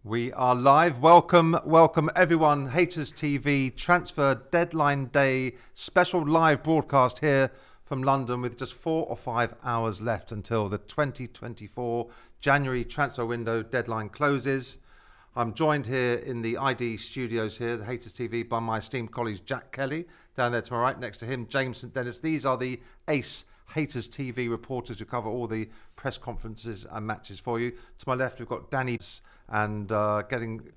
We are live. Welcome everyone. Hayters TV transfer deadline day special live broadcast here from London with just 4 or 5 hours left until the 2024 January transfer window deadline closes. I'm joined here in the ID studios here, the Hayters TV, by my esteemed colleagues Jack Kelly, down there to my right, next to him, James St Dennis. These are the ace Hayters TV reporters who cover all the press conferences and matches for you. To my left, we've got Danny and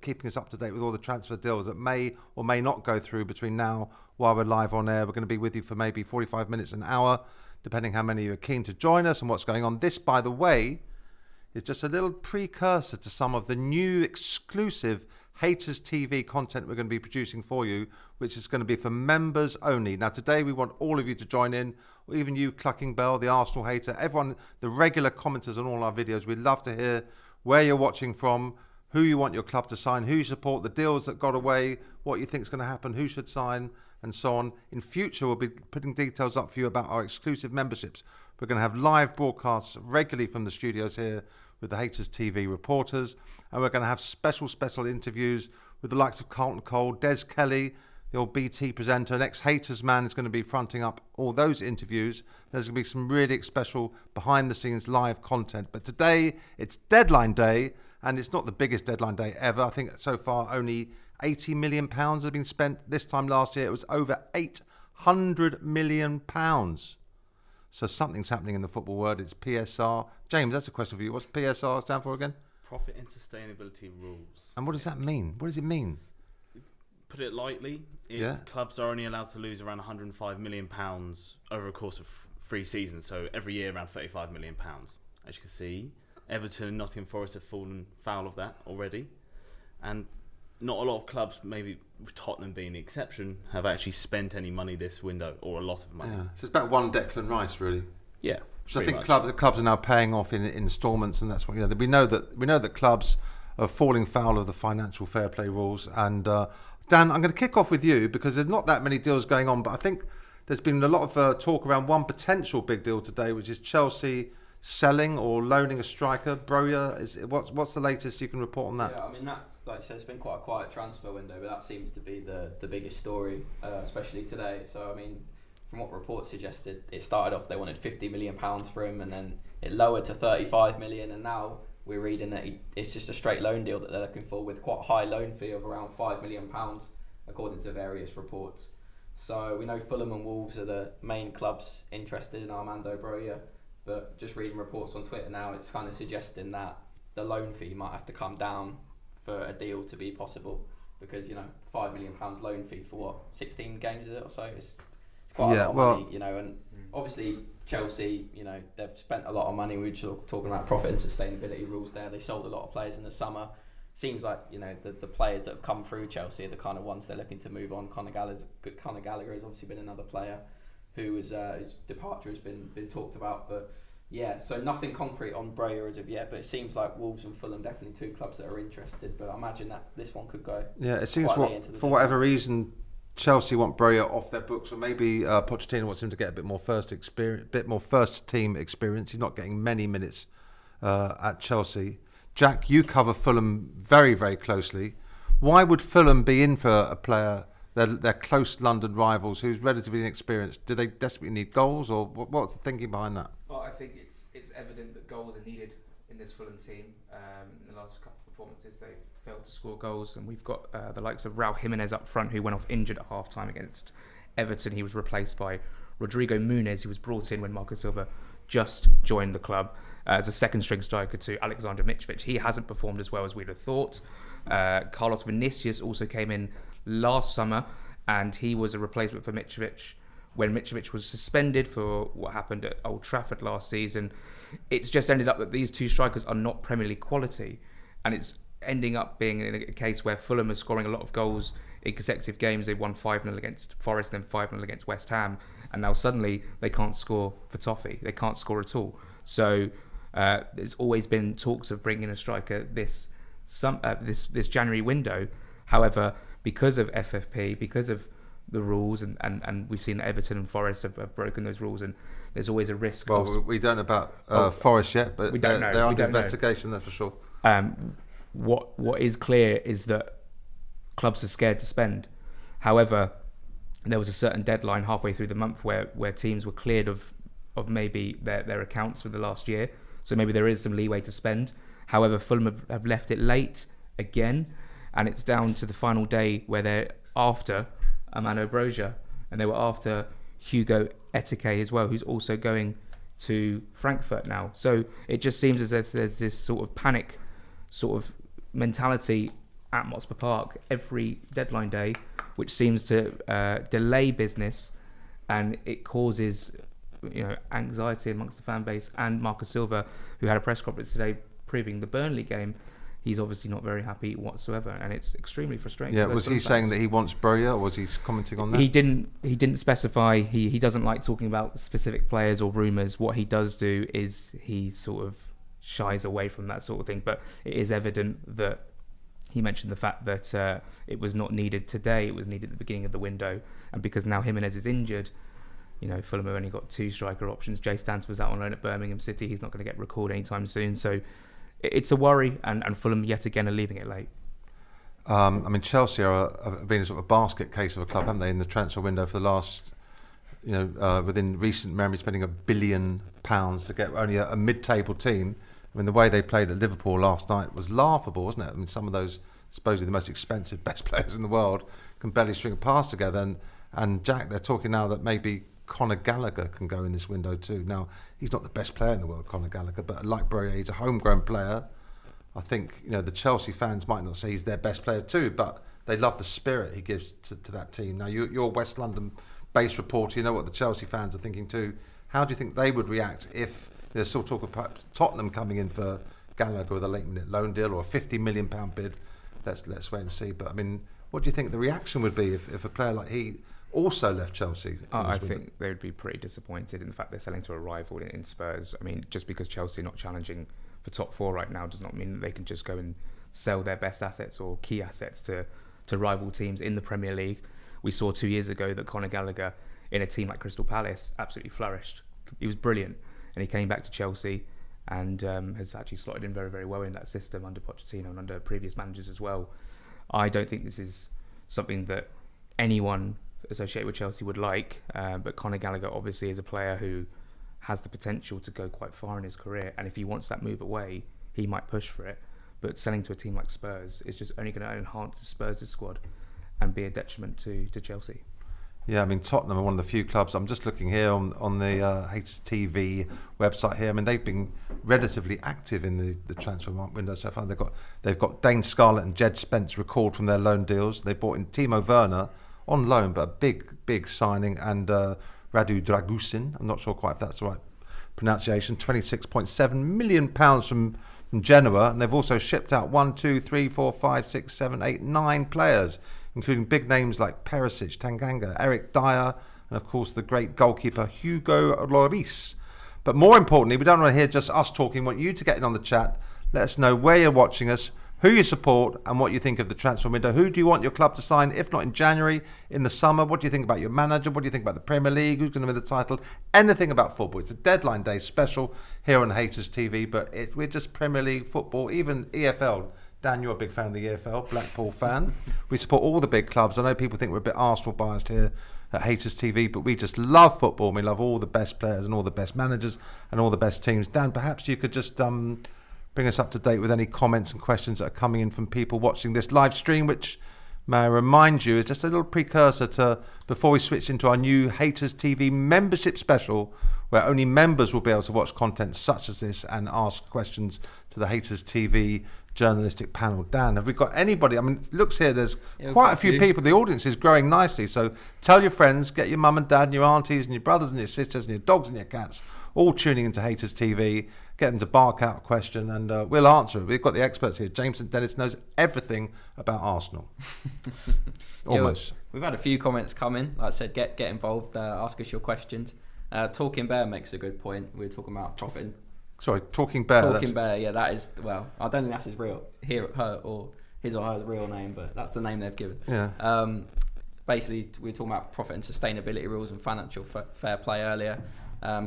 keeping us up to date with all the transfer deals that may or may not go through between now while we're live on air. We're going to be with you for maybe 45 minutes, an hour, depending how many of you are keen to join us and what's going on. This, by the way, is just a little precursor to some of the new exclusive Hayters TV content we're going to be producing for you, which is going to be for members only. Now, today we want all of you to join in, or even you, Clucking Bell, the Arsenal hater, everyone, the regular commenters on all our videos. We'd love to hear where you're watching from, who you want your club to sign, who you support, the deals that got away, what you think is going to happen, who should sign, and so on. In future, we'll be putting details up for you about our exclusive memberships. We're going to have live broadcasts regularly from the studios here with the Hayters TV reporters, and we're going to have special interviews with the likes of Carlton Cole, Des Kelly, the old BT presenter, an ex-Hayters man is going to be fronting up all those interviews. There's going to be some really special behind-the-scenes live content. But today, it's deadline day, and it's not the biggest deadline day ever. I think so far only £80 million have been spent. This time last year, it was over £800 million. So something's happening in the football world. It's PSR. James, that's a question for you. What's PSR stand for again? Profit and Sustainability Rules. And what does that mean? What does it mean? Put it lightly, clubs are only allowed to lose around £105 million over a course of 3 seasons. So every year around £35 million. As you can see, Everton and Nottingham Forest have fallen foul of that already. And not a lot of clubs, maybe Tottenham being the exception, have actually spent any money this window, or a lot of money. Yeah, so it's about one Declan Rice, really. Yeah, which I think clubs are now paying off in instalments, and that's what we know that clubs are falling foul of the financial fair play rules. And Dan, I'm going to kick off with you because there's not that many deals going on, but I think there's been a lot of talk around one potential big deal today, which is Chelsea selling or loaning a striker. Broja, what's the latest you can report on that? Yeah, I mean, that, like I said, it's been quite a quiet transfer window, but that seems to be the biggest story, especially today. So, I mean, from what reports suggested, it started off they wanted £50 million for him, and then it lowered to £35 million, and now we're reading that it's just a straight loan deal that they're looking for with quite a high loan fee of around £5 million, according to various reports. So we know Fulham and Wolves are the main clubs interested in Armando Broja, but just reading reports on Twitter now, it's kind of suggesting that the loan fee might have to come down for a deal to be possible, because, you know, £5 million loan fee for what, 16 games is it or so? It's quite a lot of money, you know, and obviously Chelsea, you know, they've spent a lot of money. We were talking about profit and sustainability rules there. They sold a lot of players in the summer. Seems like, you know, the players that have come through Chelsea are the kind of ones they're looking to move on. Conor Gallagher has obviously been another player whose departure has been talked about. But yeah, so nothing concrete on Broja as of yet, but it seems like Wolves and Fulham definitely 2 clubs that are interested. But I imagine that this one could go. Yeah, it seems for whatever reason, Chelsea want Broja off their books, or maybe Pochettino wants him to get a bit more first team experience. He's not getting many minutes at Chelsea. Jack, you cover Fulham very, very closely. Why would Fulham be in for a player, their close London rivals, who's relatively inexperienced? Do they desperately need goals, or what's the thinking behind that? Well, I think it's evident that goals are needed in this Fulham team. In the last couple of performances, they've failed to score goals, and we've got the likes of Raul Jimenez up front, who went off injured at half-time against Everton. He was replaced by Rodrigo Muniz, who was brought in when Marco Silva just joined the club as a second-string striker to Alexander Mitrovic. He hasn't performed as well as we'd have thought. Carlos Vinicius also came in last summer, and he was a replacement for Mitrovic when Mitrovic was suspended for what happened at Old Trafford last season. It's just ended up that these 2 strikers are not Premier League quality, and it's ending up being in a case where Fulham are scoring a lot of goals in consecutive games. They won 5-0 against Forest, then 5-0 against West Ham, and now suddenly they can't score for toffee. They can't score at all. So there's always been talks of bringing a striker this January window. However, because of FFP, because of the rules, and we've seen that Everton and Forest have broken those rules, and there's always a risk. Well, we don't know about Forest yet, but they're under investigation, that's for sure. what is clear is that clubs are scared to spend. However, there was a certain deadline halfway through the month where teams were cleared of maybe their accounts for the last year. So maybe there is some leeway to spend. However, Fulham have left it late again, and it's down to the final day where they're after Amano Broja, and they were after Hugo Etike as well, who's also going to Frankfurt now. So it just seems as if there's this sort of panic sort of mentality at Motspur Park every deadline day, which seems to delay business, and it causes anxiety amongst the fan base. And Marcus Silva, who had a press conference today previewing the Burnley game, he's obviously not very happy whatsoever, and it's extremely frustrating. Yeah, was he saying that he wants Broja, or was he commenting on that? He didn't specify. He doesn't like talking about specific players or rumours. What he does do is he sort of shies away from that sort of thing. But it is evident that he mentioned the fact that it was not needed today. It was needed at the beginning of the window, and because now Jimenez is injured, Fulham have only got 2 striker options. Jay Stans was out on loan at Birmingham City. He's not going to get recalled anytime soon. So it's a worry, and Fulham yet again are leaving it late. Chelsea have been a sort of a basket case of a club, haven't they, in the transfer window for the last, within recent memory, spending £1 billion to get only a mid-table team. The way they played at Liverpool last night was laughable, wasn't it? Some of those supposedly the most expensive, best players in the world can barely string a pass together. And Jack, they're talking now that maybe Conor Gallagher can go in this window too. Now, he's not the best player in the world, Conor Gallagher, but like Broja, he's a homegrown player. I think the Chelsea fans might not say he's their best player too, but they love the spirit he gives to that team. Now, you're a West London-based reporter. You know what the Chelsea fans are thinking too. How do you think they would react if there's still talk of Tottenham coming in for Gallagher with a late-minute loan deal or a £50 million bid? Let's wait and see. But what do you think the reaction would be if a player like he also left Chelsea? I think they would be pretty disappointed. In fact, they're selling to a rival in Spurs. Just because Chelsea are not challenging for top 4 right now does not mean that they can just go and sell their best assets or key assets to rival teams in the Premier League. We saw 2 years ago that Conor Gallagher in a team like Crystal Palace absolutely flourished. He was brilliant, and he came back to Chelsea and has actually slotted in very, very well in that system under Pochettino and under previous managers as well. I don't think this is something that anyone associated with Chelsea would like, but Conor Gallagher obviously is a player who has the potential to go quite far in his career, and if he wants that move away, he might push for it. But selling to a team like Spurs is just only going to enhance Spurs' squad and be a detriment to Chelsea. Yeah, Tottenham are one of the few clubs. I'm just looking here on the Hayters TV website here. They've been relatively active in the transfer window so far. They've got Dane Scarlett and Jed Spence recalled from their loan deals. They brought in Timo Werner on loan, but a big signing, and Radu Dragusin. I'm not sure quite if that's the right pronunciation. £26.7 million from Genoa, and they've also shipped out 9 players, including big names like Perisic, Tanganga, Eric Dyer, and of course the great goalkeeper Hugo Lloris. But more importantly, we don't want to hear just us talking. We want you to get in on the chat. Let us know where you're watching us, who you support, and what you think of the transfer window. Who do you want your club to sign, if not in January, in the summer? What do you think about your manager? What do you think about the Premier League? Who's going to win the title? Anything about football. It's a deadline day special here on Hayters TV, but we're just Premier League football, even EFL. Dan, you're a big fan of the EFL, Blackpool fan. We support all the big clubs. I know people think we're a bit Arsenal biased here at Hayters TV, but we just love football. We love all the best players and all the best managers and all the best teams. Dan, perhaps you could just bring us up to date with any comments and questions that are coming in from people watching this live stream, which, may I remind you, is just a little precursor to before we switch into our new Hayters TV membership special, where only members will be able to watch content such as this and ask questions to the Hayters TV journalistic panel. Dan, have we got anybody? It looks here there's quite a few people. The audience is growing nicely, so tell your friends, get your mum and dad and your aunties and your brothers and your sisters and your dogs and your cats all tuning into Hayters TV. Get them to bark out a question and we'll answer it. We've got the experts here. James and Dennis knows everything about Arsenal. Almost. We've had a few comments come in. Like I said, get involved, ask us your questions. Talking Bear makes a good point. We were talking about profit. Sorry, Talking Bear. Talking Bear, yeah, that is, well, I don't think that's his real, her or his or her real name, but that's the name they've given. Yeah. Basically, we were talking about profit and sustainability rules and financial fair play earlier.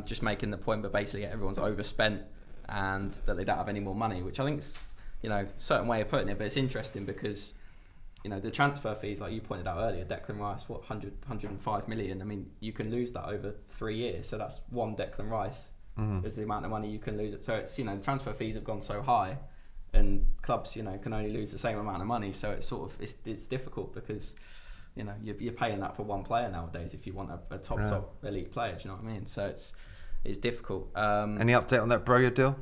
Just making the point, but basically everyone's overspent and that they don't have any more money, which I think is certain way of putting it, but it's interesting because, the transfer fees, like you pointed out earlier, Declan Rice, 105 million. I mean, you can lose that over 3 years, so that's one Declan Rice is the amount of money you can lose it. So it's, the transfer fees have gone so high, and clubs, can only lose the same amount of money. So it's sort of it's difficult because, you're paying that for one player nowadays if you want a top elite player. Do you know what I mean? So it's difficult. Any update on that Broja deal?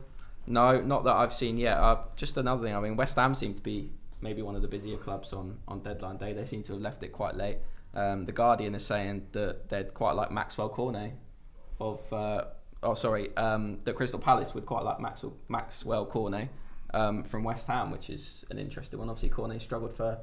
No, not that I've seen yet. Just another thing. I mean, West Ham seem to be maybe one of the busier clubs on deadline day. They seem to have left it quite late. The Guardian is saying that they'd quite like Maxwell Cornet that Crystal Palace would quite like Maxwell Cornet from West Ham, which is an interesting one. Obviously, Cornet struggled for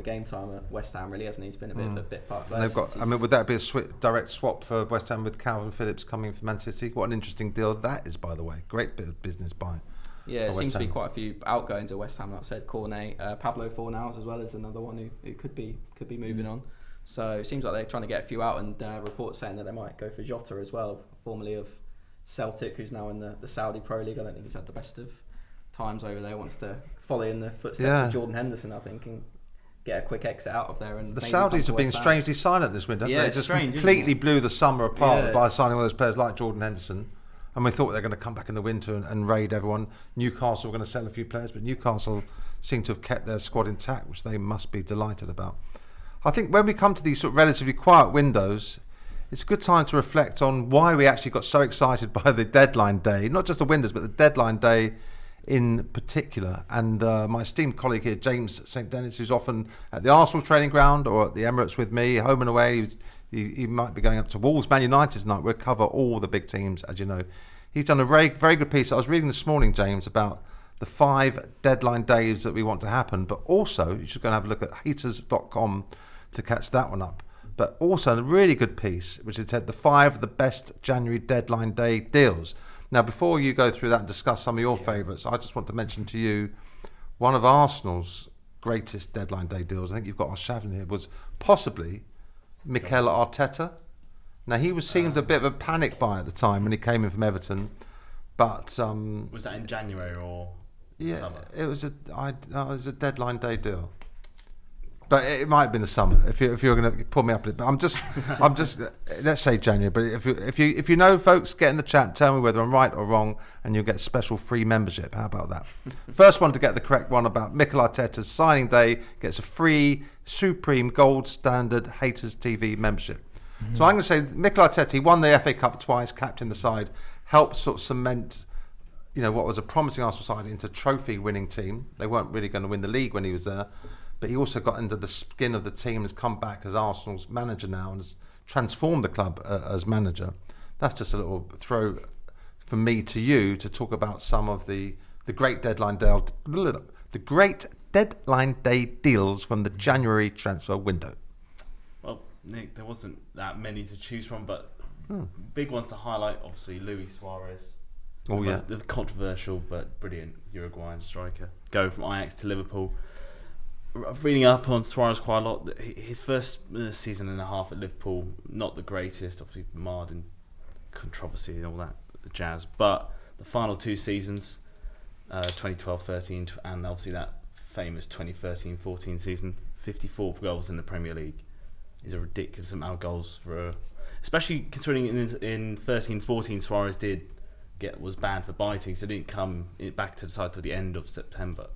game time at West Ham, really, hasn't he? He's been a bit of a bit part there. They've got. I mean, would that be a direct swap for West Ham with Calvin Phillips coming from Man City? What an interesting deal that is, by the way. Great bit of business by. Yeah, it seems to be quite a few outgoings at West Ham. Like I said, Cornet, Pablo Fornals as well as another one who could be moving on. So it seems like they're trying to get a few out, and reports saying that they might go for Jota as well, formerly of Celtic, who's now in the Saudi Pro League. I don't think he's had the best of times over there. Wants to follow in the footsteps of Jordan Henderson, I think, and get a quick exit out of there. And the Saudis have been strangely silent this winter. Yeah, they it's just strange, completely blew the summer apart by signing all those players like Jordan Henderson. And we thought they were going to come back in the winter and raid everyone. Newcastle were going to sell a few players, but Newcastle seem to have kept their squad intact, which they must be delighted about. I think when we come to these sort of relatively quiet windows, it's a good time to reflect on why we actually got so excited by the deadline day, not just the windows, but the deadline day in particular. And my esteemed colleague here, James St. Dennis, who's often at the Arsenal training ground or at the Emirates with me, home and away. He might be going up to Wolves, Man United tonight. We'll cover all the big teams, as you know. He's done a very, very good piece. I was reading this morning, James, about the 5 deadline days that we want to happen. But also, you should go and have a look at Hayters.com to catch that one up. But also a really good piece, which is said the 5 of the best January deadline day deals. Now, before you go through that and discuss some of your favourites, I just want to mention to you one of Arsenal's greatest deadline day deals. I think you've got Arshavin here, was possibly Mikel Arteta. Now, he seemed a bit of a panic buy at the time when he came in from Everton, but was that in January or summer? It was a deadline day deal, but it might have been the summer. If you're going to pull me up a bit, but I'm just let's say January. But if you know, folks, get in the chat, tell me whether I'm right or wrong, and you'll get special free membership. How about that? First one to get the correct one about Mikel Arteta's signing day gets a free Supreme Gold Standard Hayters TV membership. So I'm going to say Mikel Arteta, he won the FA Cup twice, captained the side, helped sort of cement, what was a promising Arsenal side into trophy-winning team. They weren't really going to win the league when he was there, but he also got into the skin of the team, has come back as Arsenal's manager now and has transformed the club as manager. That's just a little throw from me to you to talk about some of the great deadline day deals from the January transfer window. Well, Nick, there wasn't that many to choose from, but big ones to highlight, obviously, Luis Suarez. Oh, yeah. The controversial but brilliant Uruguayan striker. Going from Ajax to Liverpool. Reading up on Suarez quite a lot. His first season and a half at Liverpool, not the greatest, obviously marred in controversy and all that jazz. But the final 2 seasons, 2012-13, and obviously that famous 2013-14 season, 54 goals in the Premier League. Is a ridiculous amount of goals especially considering in 13-14 Suarez was banned for biting, so didn't come back to the side till the end of September,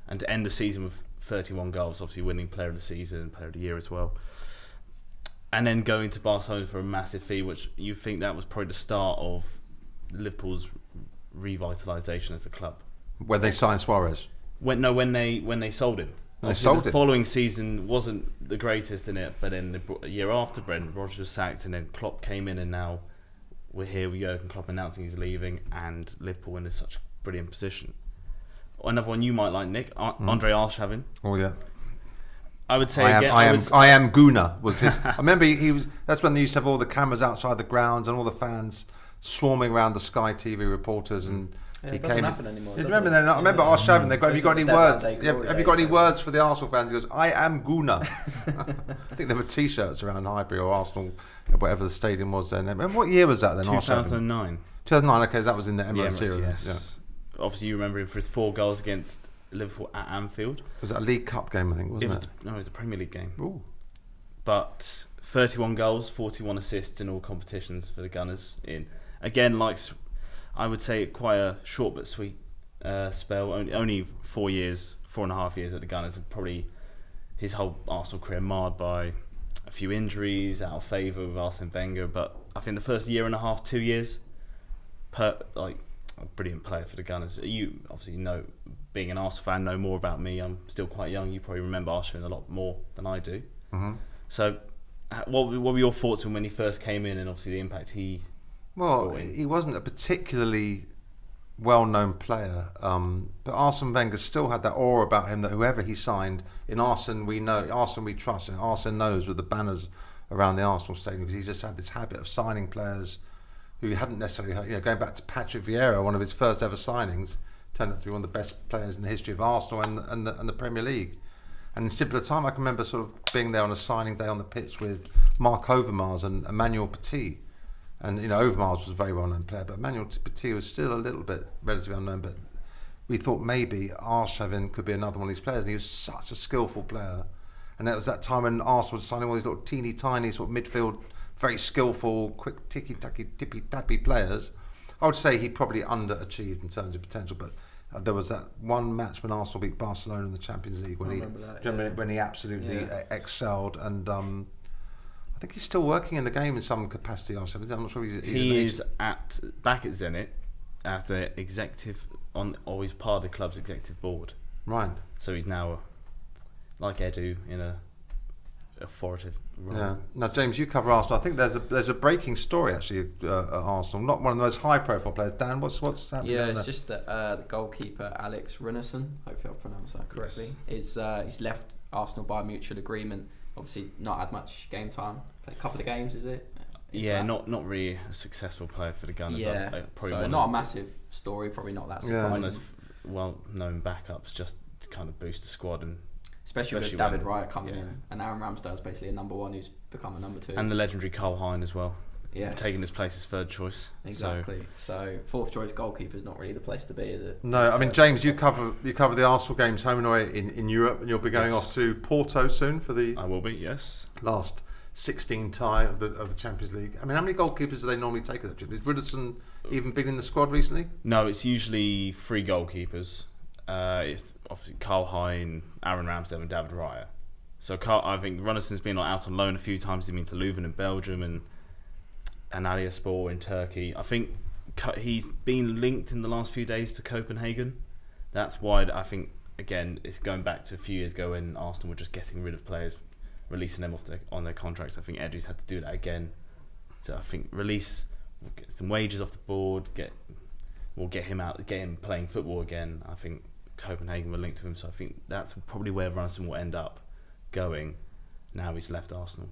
and to end the season with 31 goals, obviously winning Player of the Season, Player of the Year as well, and then going to Barcelona for a massive fee, which you think that was probably the start of Liverpool's revitalisation as a club. When they signed Suarez? When they sold him. The following season wasn't the greatest in it, but then a year after, Broja was sacked, and then Klopp came in, and now here we go, and Klopp announcing he's leaving, and Liverpool in such a brilliant position. Another one you might like, Nick, Andre Arshavin. Oh yeah. I would say I am Guna was his. I remember he was. That's when they used to have all the cameras outside the grounds and all the fans swarming around the Sky TV reporters and. He came. Happen anymore, I remember Arshavin. They go, have you got any words? Have you got any words for the Arsenal fans? He goes, I am Guna. I think there were T-shirts around Highbury or Arsenal, whatever the stadium was then. And what year was that then? 2009. 2009. Okay, that was in the Emirates era. Yes. Yeah. Obviously, you remember him for his 4 goals against Liverpool at Anfield. Was that a League Cup game, I think, wasn't it? No, it was a Premier League game. Ooh. But 31 goals, 41 assists in all competitions for the Gunners. Again, I would say quite a short but sweet spell. Only 4.5 years at the Gunners, and probably his whole Arsenal career marred by a few injuries, out of favour with Arsene Wenger. But I think the first 1.5 2 years, a brilliant player for the Gunners. You obviously being an Arsenal fan, know more about me. I'm still quite young. You probably remember Arsenal a lot more than I do. Mm-hmm. So, what were your thoughts on when he first came in, and obviously the impact he? Well, he wasn't a particularly well-known player, but Arsene Wenger still had that aura about him that whoever he signed, in Arsene we know, Arsene we trust, and Arsene knows, with the banners around the Arsenal stadium, because he just had this habit of signing players who hadn't necessarily, going back to Patrick Vieira, one of his first ever signings, turned out to be one of the best players in the history of Arsenal and the Premier League. And in simpler time, I can remember sort of being there on a signing day on the pitch with Mark Overmars and Emmanuel Petit. And, Overmars was a very well-known player, but Emmanuel Petit was still a little bit relatively unknown. But we thought maybe Arshavin could be another one of these players. And he was such a skillful player. And that was that time when Arsenal was signing all these little teeny-tiny sort of midfield, very skillful, quick, ticky-tacky, tippy-tappy players. I would say he probably underachieved in terms of potential, but there was that one match when Arsenal beat Barcelona in the Champions League when he absolutely excelled, and I think he's still working in the game in some capacity. I'm not sure he's back at Zenit as an executive he's part of the club's executive board. Right. So he's now like Edu in a authoritative role. Yeah. Now, James, you cover Arsenal. I think there's a breaking story actually at Arsenal. Not one of the most high-profile players. Dan, what's happening? Yeah, it's just that the goalkeeper Alex Runarsson, hopefully I've pronounced that correctly, he's left Arsenal by mutual agreement. Obviously, not had much game time. Played a couple of games, is it? Not really a successful player for the Gunners. Yeah, so not a massive story. Probably not that surprising. One of those well-known backups just to kind of boost the squad, and especially with David Raya coming in, and Aaron Ramsdale's basically a number one who's become a number two, and the legendary Cole Hine as well. Yes. Taking his place as third choice. Exactly. So fourth choice goalkeeper is not really the place to be, is it? No, I mean, James, you cover the Arsenal games home and away in Europe, and you'll be going off to Porto soon for the. I will be, yes. Last 16 tie of the Champions League. I mean, how many goalkeepers do they normally take at that trip? Is Runarsson even been in the squad recently? No, it's usually 3 goalkeepers. It's obviously Cole Hine, Aaron Ramsdale, and David Raya. So I think Runarsson's been out on loan a few times. He's been to Leuven in Belgium and Antalyaspor in Turkey. I think he's been linked in the last few days to Copenhagen. That's why I think, again, it's going back to a few years ago when Arsenal were just getting rid of players, releasing them on their contracts. I think Edu's had to do that again. So I think get some wages off the board, get him out, get him playing football again. I think Copenhagen were linked to him, so I think that's probably where Runarsson will end up going now he's left Arsenal.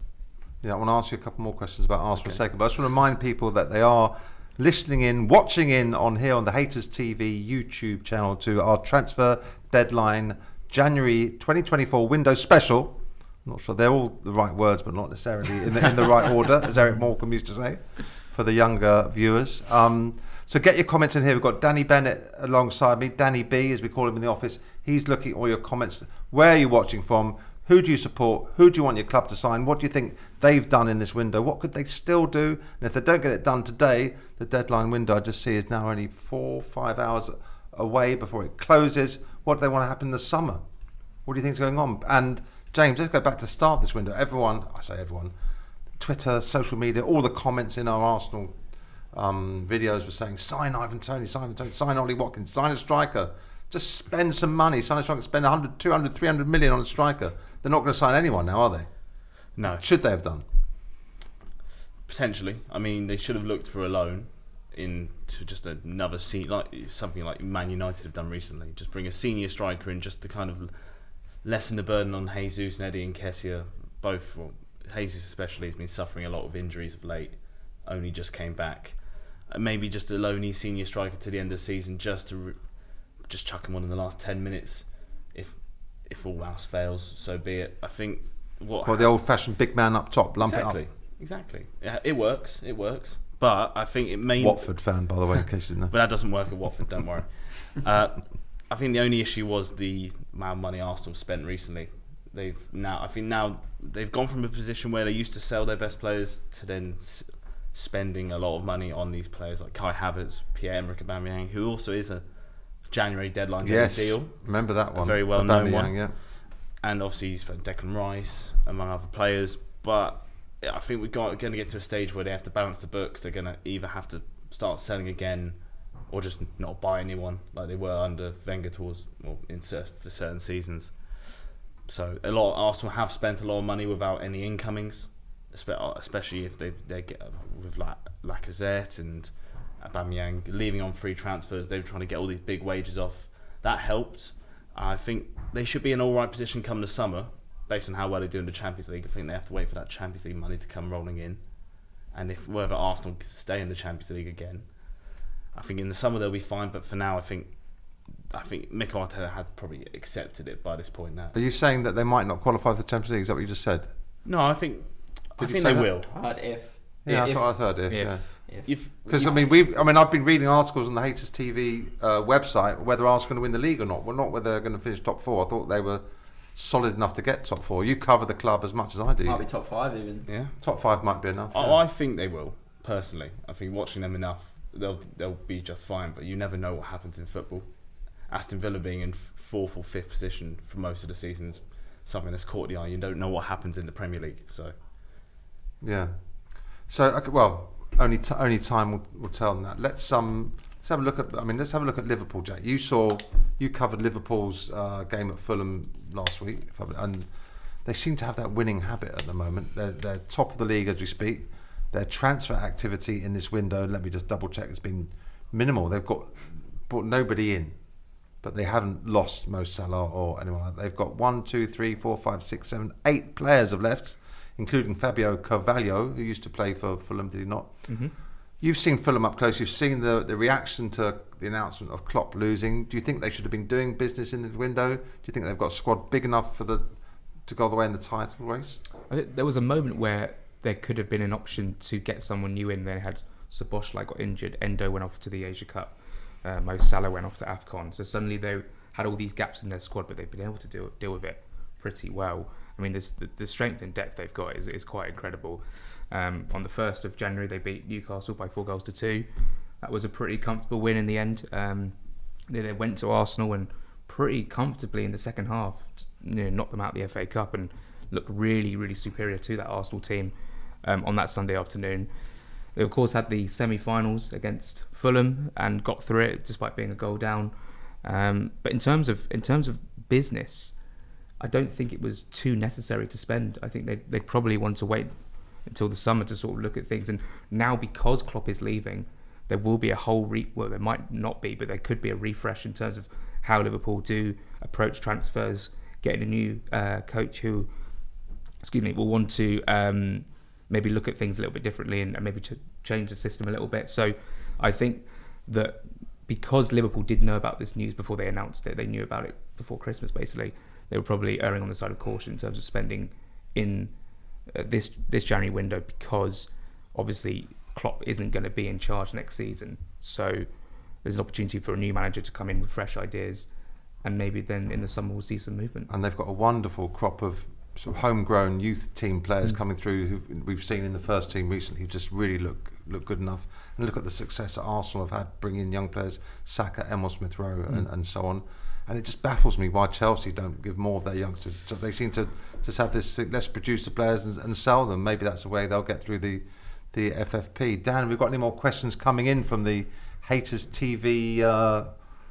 Yeah, I want to ask you a couple more questions about Arsenal in a second, but I just want to remind people that they are listening in, watching in on the Hayters TV YouTube channel to our transfer deadline January 2024 window special. I'm not sure they're all the right words, but not necessarily in the right order, as Eric Morecambe used to say, for the younger viewers. So get your comments in here. We've got Danny Bennett alongside me, Danny B, as we call him in the office. He's looking at all your comments. Where are you watching from? Who do you support? Who do you want your club to sign? What do you think they've done in this window? What could they still do? And if they don't get it done today, the deadline window I just see is now only 4 or 5 hours away before it closes. What do they want to happen in the summer? What do you think is going on? And James, let's go back to start this window. Everyone, Twitter, social media, all the comments in our Arsenal videos were saying, sign Ivan Toney, sign Ollie Watkins, sign a striker. Just spend some money. Sign a striker, spend 100, 200, 300 million on a striker. They're not going to sign anyone now, are they? No. Should they have done? Potentially. I mean, they should have looked for a loan into just another something like Man United have done recently. Just bring a senior striker in just to kind of lessen the burden on Jesus and Eddie Nketiah. Both, Jesus especially, has been suffering a lot of injuries of late. Only just came back. Maybe just a loanee senior striker to the end of the season, just to just chuck him on in the last 10 minutes. If all else fails, so be it. I think the old-fashioned big man up top, lump it up. Exactly. Yeah, it works. But I think it may. Watford fan, by the way, in case you didn't know. But that doesn't work at Watford. Don't worry. I I think the only issue was the amount of money Arsenal spent recently. I think now they've gone from a position where they used to sell their best players to then spending a lot of money on these players like Kai Havertz, Pierre-Emerick Aubameyang, who also is a January deadline deal. Remember that one? A very well known one. Yeah. And obviously you spent Declan Rice among other players, but I think we're going to get to a stage where they have to balance the books. They're going to either have to start selling again, or just not buy anyone like they were under Wenger for certain seasons. So Arsenal have spent a lot of money without any incomings, especially if they get with like Lacazette and Aubameyang leaving on free transfers. They were trying to get all these big wages off. That helped. I think they should be in all right position come the summer, based on how well they do in the Champions League. I think they have to wait for that Champions League money to come rolling in, and whether Arsenal stay in the Champions League again, I think in the summer they'll be fine. But for now, I think Mikel Arteta had probably accepted it by this point now. Are you saying that they might not qualify for the Champions League? Is that what you just said? No, I think they that? will. I heard if. Yeah, I thought I heard if. Yeah. Because I've been reading articles on the Hayters TV website whether Arsenal are going to win the league or not. Well, not whether they're going to finish top 4. I thought they were solid enough to get top 4. You cover the club as much as I do. Might be top 5 even. Yeah, top 5 might be enough. I think they will. Personally, I think watching them enough, they'll be just fine. But you never know what happens in football. Aston Villa being in 4th or 5th position for most of the season is something that's caught the eye. You don't know what happens in the Premier League. So yeah. So okay, well, only time will tell on that. Let's have a look at Liverpool, Jack. You covered Liverpool's game at Fulham last week, and they seem to have that winning habit at the moment. They're top of the league as we speak. Their transfer activity in this window, let me just double check, has been minimal. They've brought nobody in, but they haven't lost Mo Salah or anyone like that. They've got 1, 2, 3, 4, 5, 6, 7, 8 players have left, including Fabio Carvalho, who used to play for Fulham, did he not? Mm-hmm. You've seen Fulham up close. You've seen the reaction to the announcement of Klopp losing. Do you think they should have been doing business in the window? Do you think they've got a squad big enough to go all the way in the title race? I think there was a moment where there could have been an option to get someone new in. They had Szoboszlai got injured, Endo went off to the Asia Cup, Mo Salah went off to AFCON. So suddenly they had all these gaps in their squad, but they've been able to deal with it pretty well. I mean, the strength and depth they've got is quite incredible. On the 1st of January, they beat Newcastle by 4-2. That was a pretty comfortable win in the end. They went to Arsenal and pretty comfortably in the second half, knocked them out of the FA Cup and looked really, really superior to that Arsenal team on that Sunday afternoon. They, of course, had the semi-finals against Fulham and got through it despite being a goal down. But in terms of business, I don't think it was too necessary to spend. I think they'd probably want to wait until the summer to sort of look at things. And now, because Klopp is leaving, there will be a whole there might not be, but there could be a refresh in terms of how Liverpool do approach transfers, getting a new coach who, will want to maybe look at things a little bit differently and maybe to change the system a little bit. So I think that because Liverpool did know about this news before they announced it, they knew about it before Christmas basically, they were probably erring on the side of caution in terms of spending in this January window, because obviously Klopp isn't going to be in charge next season. So there's an opportunity for a new manager to come in with fresh ideas, and maybe then in the summer we'll see some movement. And they've got a wonderful crop of sort of homegrown youth team players coming through who we've seen in the first team recently who just really look good enough. And look at the success that Arsenal have had bringing in young players, Saka, Emil Smith-Rowe and so on. And it just baffles me why Chelsea don't give more of their youngsters. So they seem to just have this thing, let's produce the players and sell them. Maybe that's the way they'll get through the FFP. Dan, have we got any more questions coming in from the Hayters TV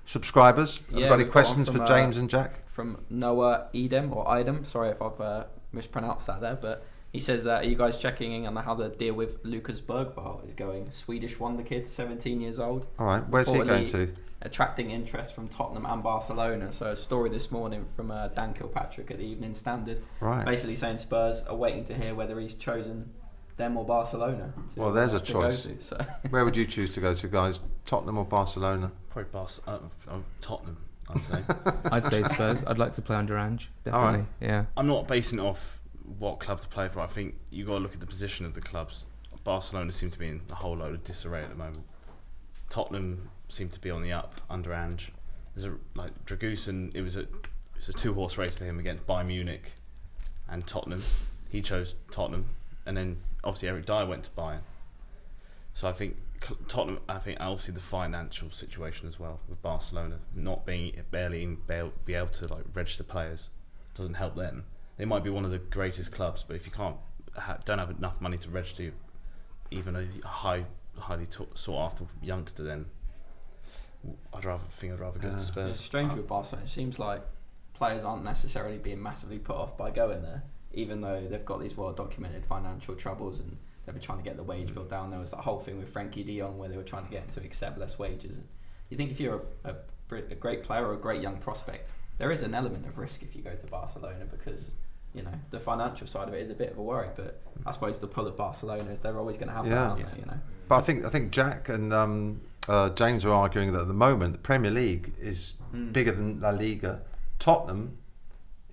subscribers? Have we got any questions for James and Jack? From Noah Idem, sorry if I've mispronounced that there, but he says, are you guys checking in on how the deal with Lucas Bergvall is going? Swedish wonder kid, 17 years old. All right, where's he going to? Attracting interest from Tottenham and Barcelona. So a story this morning from Dan Kilpatrick at the Evening Standard, basically saying Spurs are waiting to hear whether he's chosen them or Barcelona. Well, there's a choice. Where would you choose to go to, guys? Tottenham or Barcelona? Probably Tottenham, I'd say. I'd say Spurs. I'd like to play under Ange, definitely. Right. Yeah. I'm not basing it off what club to play for. I think you got to look at the position of the clubs. Barcelona seems to be in a whole load of disarray at the moment. Tottenham seem to be on the up under Ange. there's a like Dragusin. It was a 2-horse race for him against Bayern Munich and Tottenham. He chose Tottenham, and then obviously Eric Dyer went to Bayern. So I think Tottenham. I think obviously the financial situation as well with Barcelona not being be able to like register players doesn't help them. They might be one of the greatest clubs, but if you don't have enough money to register even a highly sought after youngster, then I'd rather go to Spurs. It's strange with Barcelona. It seems like players aren't necessarily being massively put off by going there, even though they've got these well-documented financial troubles and they've been trying to get the wage bill down. There was that whole thing with Frankie de Jong where they were trying to get him to accept less wages. And you think if you're a great player or a great young prospect, there is an element of risk if you go to Barcelona because the financial side of it is a bit of a worry. But I suppose the pull of Barcelona is they're always going to have that, aren't they? But I think Jack and James are arguing that at the moment the Premier League is bigger than La Liga. Tottenham,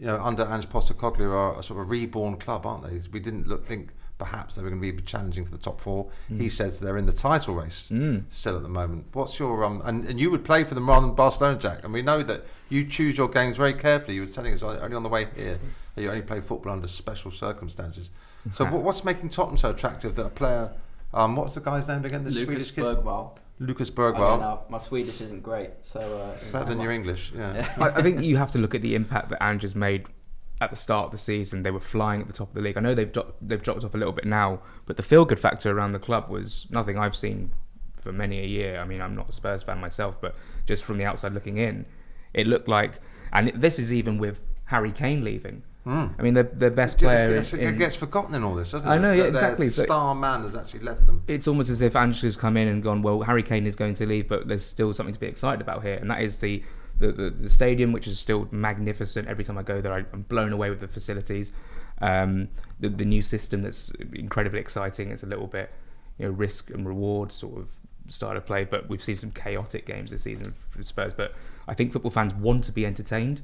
under Ange Postecoglou, are a sort of a reborn club, aren't they? We didn't think perhaps they were going to be challenging for the top 4. He says they're in the title race still at the moment. What's your and you would play for them rather than Barcelona, Jack? And we know that you choose your games very carefully. You were telling us only on the way here that you only play football under special circumstances. So what's making Tottenham so attractive that a player? What's the guy's name again? The Swedish kid. Bergvall. Lucas Bergvall. Okay, my Swedish isn't great, so better than your English. Yeah. I think you have to look at the impact that Ange has made. At the start of the season, they were flying at the top of the league. I know they've dropped off a little bit now, but the feel-good factor around the club was nothing I've seen for many a year. I mean, I'm not a Spurs fan myself, but just from the outside looking in, it looked like, and this is even with Harry Kane leaving. I mean, the best player. It gets forgotten in all this, doesn't it? I know, yeah, exactly. The star man has actually left them. It's almost as if Ange has come in and gone, well, Harry Kane is going to leave, but there's still something to be excited about here, and that is the stadium, which is still magnificent. Every time I go there, I'm blown away with the facilities. The new system that's incredibly exciting. It's a little bit, risk and reward sort of style of play. But we've seen some chaotic games this season for Spurs. But I think football fans want to be entertained,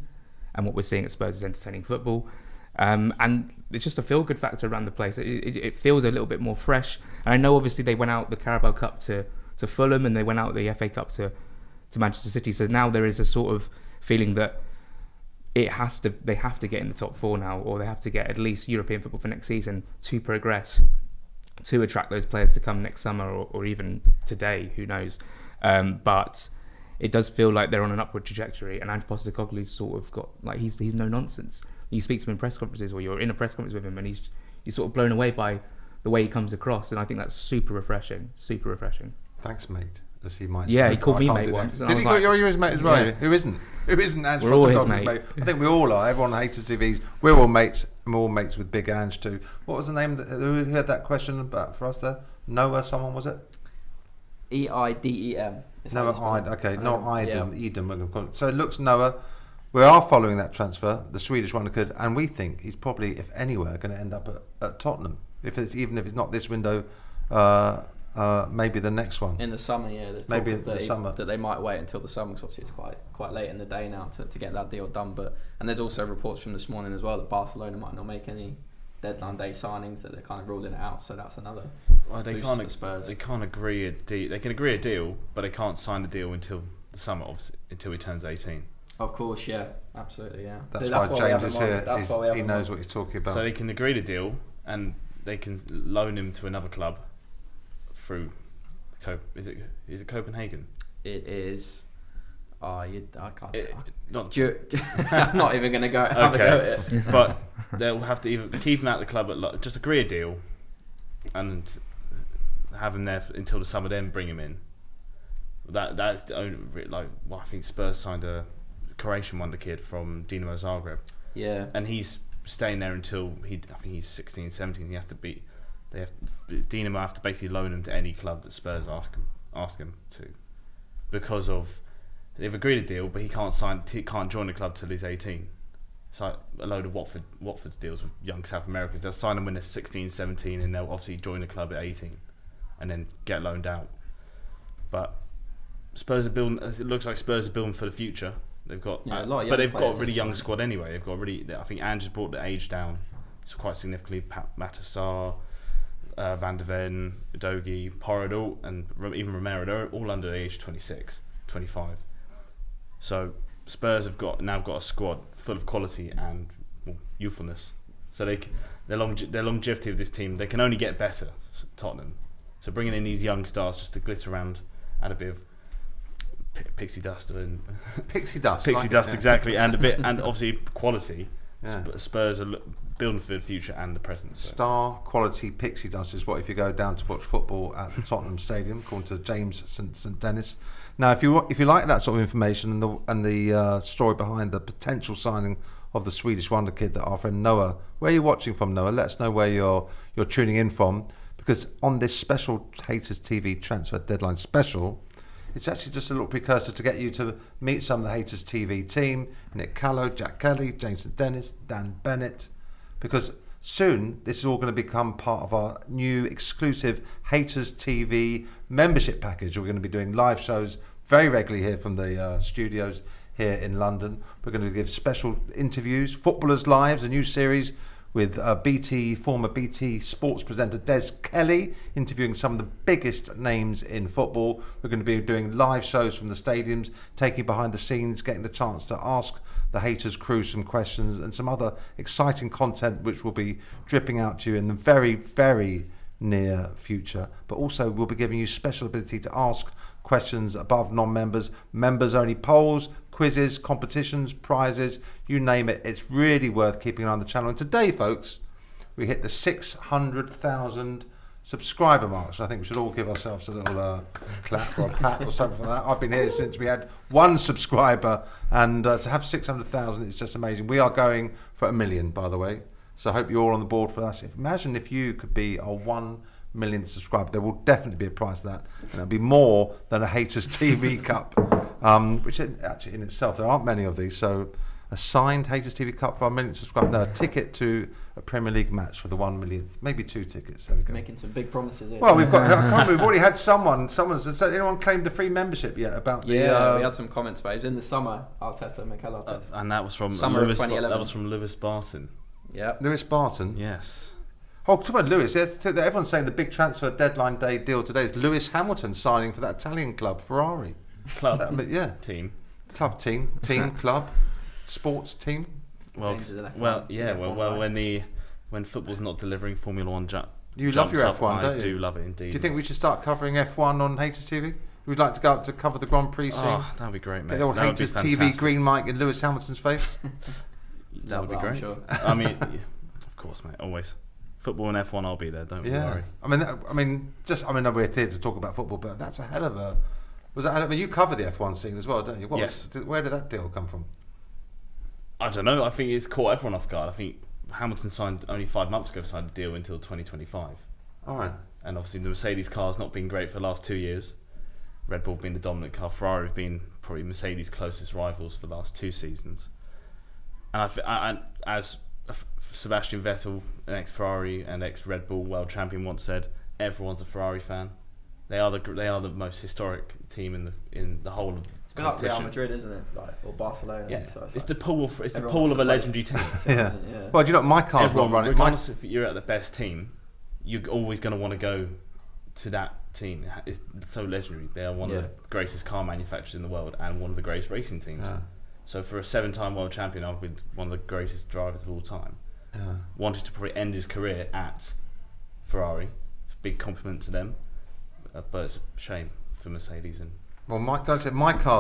and what we're seeing at Spurs is entertaining football. And it's just a feel-good factor around the place. It feels a little bit more fresh. And I know obviously they went out the Carabao Cup to Fulham, and they went out the FA Cup to Manchester City, so now there is a sort of feeling that they have to get in the top 4 now, or they have to get at least European football for next season to progress, to attract those players to come next summer or even today, who knows. But it does feel like they're on an upward trajectory, and Ange Postecoglou's sort of got, like, he's no nonsense. You speak to him in press conferences, or you're in a press conference with him, and you're sort of blown away by the way he comes across, and I think that's super refreshing. Thanks, mate. As he might say. He called me mate once. Did he call you his mate as well? Yeah. Who isn't Ange? We're all his mate. I think we all are. Everyone on Hayters TVs. We're all mates. I'm all mates with Big Ange too. What was the name? Who had that question about for us there? Noah, someone was it? Eidem. Noah, okay, not Eidem. Edem. So it looks Noah. We are following that transfer, the Swedish one could, and we think he's probably, if anywhere, going to end up at Tottenham. Even if it's not this window. Maybe the next one in the summer. There's maybe in the summer that they might wait until the summer, because obviously it's quite late in the day now to get that deal done. And there's also reports from this morning as well that Barcelona might not make any deadline day signings, that they're kind of ruling it out. So that's another. They can't. Spurs. They can't agree a deal. They can agree a deal, but they can't sign the deal until the summer, obviously, until he turns 18. Of course, yeah, absolutely, yeah. That's why James is here. He knows what he's talking about. So they can agree the deal, and they can loan him to another club. Through, is it Copenhagen? It is. I can't. I'm not even going to go. Okay, but they'll have to either keep him out of the club just agree a deal, and have him there until the summer, then bring him in. That's the only I think Spurs signed a Croatian wonder kid from Dinamo Zagreb. Yeah, and he's staying there until I think he's 16, 17. He has to be. Dinamo have to basically loan him to any club that Spurs ask him to, because of they've agreed a deal, but he can't join the club till he's 18. It's like a load of Watford's deals with young South Americans. They'll sign them when they're 16, 17, and they'll obviously join the club at 18, and then get loaned out. But Spurs are building. It looks like Spurs are building for the future. They've got, but they've got a really young squad anyway. They've got I think Ange has brought the age down. It's quite significantly. Matassar, Van der Ven, Udogie, Porridal, and even Romero, they're all under the age 26, 25. So Spurs have now got a squad full of quality and youthfulness. So their longevity of this team, they can only get better. Tottenham. So bringing in these young stars just to glitter around, add a bit of pixie dust and Pixie dust. pixie like dust, it, yeah. exactly, and and obviously quality. Yeah. Spurs are building for the future and the present. So. Star quality pixie dust is what if you go down to watch football at the Tottenham Stadium, according to James St Dennis. Now, if you like that sort of information and the story behind the potential signing of the Swedish wonder kid that our friend Noah, where are you watching from, Noah? Let us know where you're tuning in from, because on this special Hayters TV transfer deadline special, it's actually just a little precursor to get you to meet some of the Hayters TV team: Nick Callow, Jack Kelly, James St Dennis, Dan Bennett, because soon this is all going to become part of our new exclusive Hayters TV membership package. We're going to be doing live shows very regularly here from the studios here in London. We're going to give special interviews, Footballers' Lives, a new series with former BT sports presenter Des Kelly, interviewing some of the biggest names in football. We're going to be doing live shows from the stadiums, taking behind the scenes, getting the chance to ask the Hayters crew some questions, and some other exciting content which will be dripping out to you in the very, very near future. But also we'll be giving you special ability to ask questions above non-members, members-only polls, quizzes, competitions, prizes, you name it. It's really worth keeping an eye on the channel. And today, folks, we hit the 600,000 subscriber mark. So I think we should all give ourselves a little clap or a pat or something like that. I've been here since we had 1 subscriber, and to have 600,000 is just amazing. We are going for 1 million, by the way. So I hope you're all on the board for us. Imagine if you could be a 1 millionth subscriber. There will definitely be a prize for that, and it'll be more than a Hayters TV Cup, which actually in itself there aren't many of these. So a signed Hayters TV Cup for our 1 millionth subscriber. No, a ticket to a Premier League match for the 1 millionth, maybe 2 tickets. There we go. Making some big promises here. Well, we've already had someone's. Has anyone claimed the free membership yet? About we had some comments about it in the summer. Mikel Arteta, and that was from summer of 2011. That was from Lewis Barton. Yeah, Lewis Barton. Yes. Oh, talk about Lewis. Everyone's saying the big transfer deadline day deal today is Lewis Hamilton signing for that Italian club, Ferrari. Club. Team. Club team. Club. Sports team. When football's not delivering, Formula One you love your up, F1, don't you? I do love it indeed. Do you think we should start covering F1 on Hayters TV? We'd like to go up to cover the Grand Prix scene. Oh, that'd be great, mate. Get the old Hayters TV green mic in Lewis Hamilton's face. That would be great. Sure. I mean, of course, mate. Always. Football and F1, I'll be there. Don't worry. I mean, we're here to talk about football, but that's a hell of a. You cover the F1 scene as well, don't you? Yes. Where did that deal come from? I don't know. I think it's caught everyone off guard. I think Hamilton signed only 5 months ago. Signed a deal until 2025. All right. And obviously the Mercedes car's not been great for the last 2 years. Red Bull being the dominant car. Ferrari have been probably Mercedes' closest rivals for the last 2 seasons. And as Sebastian Vettel, an ex-Ferrari and ex-Red Bull world champion, once said, everyone's a Ferrari fan. They are the most historic team in the whole of the It's been like Real Madrid, isn't it? Or Barcelona. Yeah, so it's the pool of a legendary team. Yeah. Well, do you know my car's not running? Regardless if you're at the best team, you're always going to want to go to that team. It's so legendary. They are one of the greatest car manufacturers in the world and one of the greatest racing teams. Yeah. So for a 7-time world champion, I've been one of the greatest drivers of all time. Yeah. Wanted to probably end his career at Ferrari. It's a big compliment to them, but it's a shame for Mercedes. And well, my car's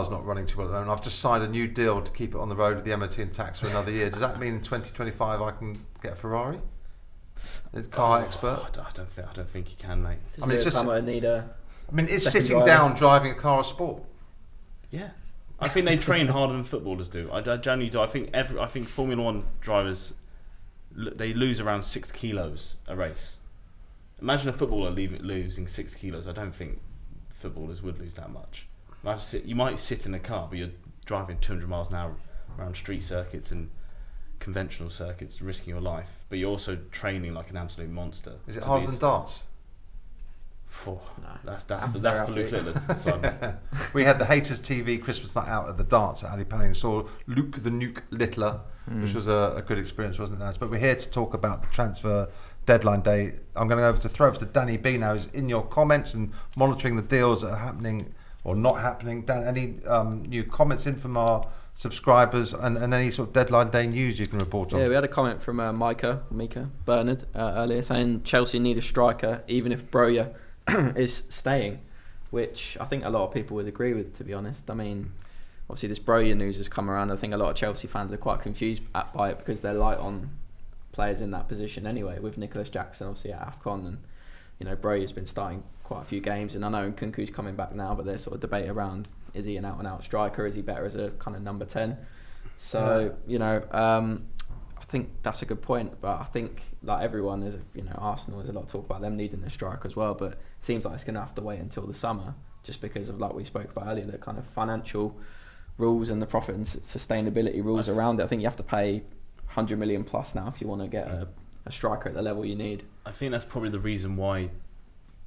not running too well at the moment. I've just signed a new deal to keep it on the road with the MOT and tax for another year. Does that mean in 2025 I can get a Ferrari? Car expert? I don't think you can, mate. Is sitting down driving a car a sport? Yeah. I think they train harder than footballers do. I genuinely do. I think Formula One drivers, they lose around 6 kilos a race. Imagine a footballer losing 6 kilos. I don't think footballers would lose that much. You might sit in a car, but you're driving 200 miles an hour around street circuits and conventional circuits, risking your life. But you're also training like an absolute monster. Is it harder than darts? Oh, no, that's for Luke Littler. We had the Hayters TV Christmas night out at the darts at Ali Pally and saw Luke the Nuke Littler, which was a good experience, wasn't it? But we're here to talk about the transfer deadline day. I'm going to throw over to Danny B now. Who's in your comments and monitoring the deals that are happening or not happening? Dan, any new comments in from our subscribers and any sort of deadline day news you can report on? Yeah, we had a comment from Mika Bernard earlier saying Chelsea need a striker even if Broja is staying, which I think a lot of people would agree with, to be honest. I mean, obviously this Broja news has come around. I think a lot of Chelsea fans are quite confused by it because they're light on players in that position anyway, with Nicholas Jackson obviously at AFCON, and you know Broja's been starting quite a few games, and I know Nkunku's coming back now, but there's sort of debate around, is he an out-and-out striker? Is he better as a kind of number 10? So, you know, I think that's a good point, but I think, like everyone, Arsenal, there's a lot of talk about them needing a striker as well, but it seems like it's going to have to wait until the summer, just because of, like we spoke about earlier, the kind of financial rules and the profit and sustainability rules around it. I think you have to pay 100 million plus now if you want to get a striker at the level you need. I think that's probably the reason why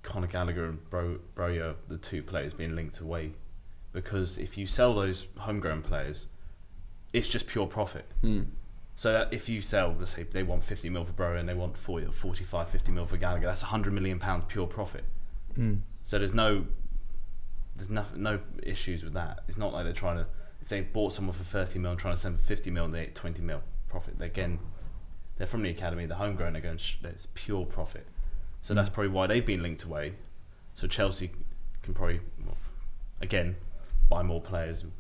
Conor Gallagher and Broja, the two players, being linked away. Because if you sell those homegrown players, it's just pure profit. So that if you sell, let's say they want 50 mil for Broja and they want 40 or 45, 50 mil for Gallagher, that's 100 million pounds pure profit. So there's no issues with that. It's not like they're trying to, if they bought someone for 30 mil and trying to send 50 mil and they get 20 mil profit. Again, they're from the academy, they're homegrown, they're going, it's pure profit. So that's probably why they've been linked away. So Chelsea can probably, again, buy more players and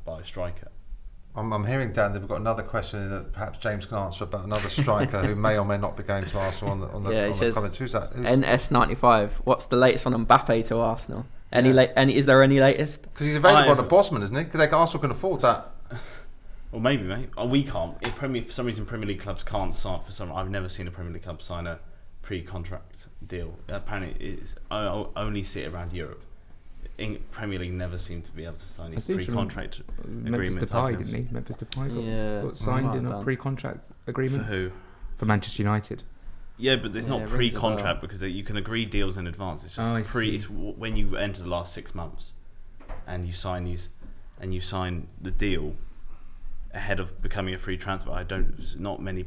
buy a striker. I'm hearing, Dan, that we've got another question that perhaps James can answer about another striker who may or may not be going to Arsenal on the comments. Who's that? NS95. What's the latest on Mbappe to Arsenal? Is there any latest? Because he's available on the Bosman, isn't he? Because Arsenal can afford that. Well, maybe, mate. We can't. For some reason, Premier League clubs can't sign. I've never seen a Premier League club sign a pre-contract deal. Apparently, it's only see it around Europe. Premier League never seem to be able to sign these pre-contract agreements. Memphis Depay, didn't he? Memphis Depay got signed in a pre-contract agreement. For who? For Manchester United. Yeah, but it's not pre-contract because you can agree deals in advance. It's just It's when you enter the last 6 months, and you sign the deal ahead of becoming a free transfer. Not many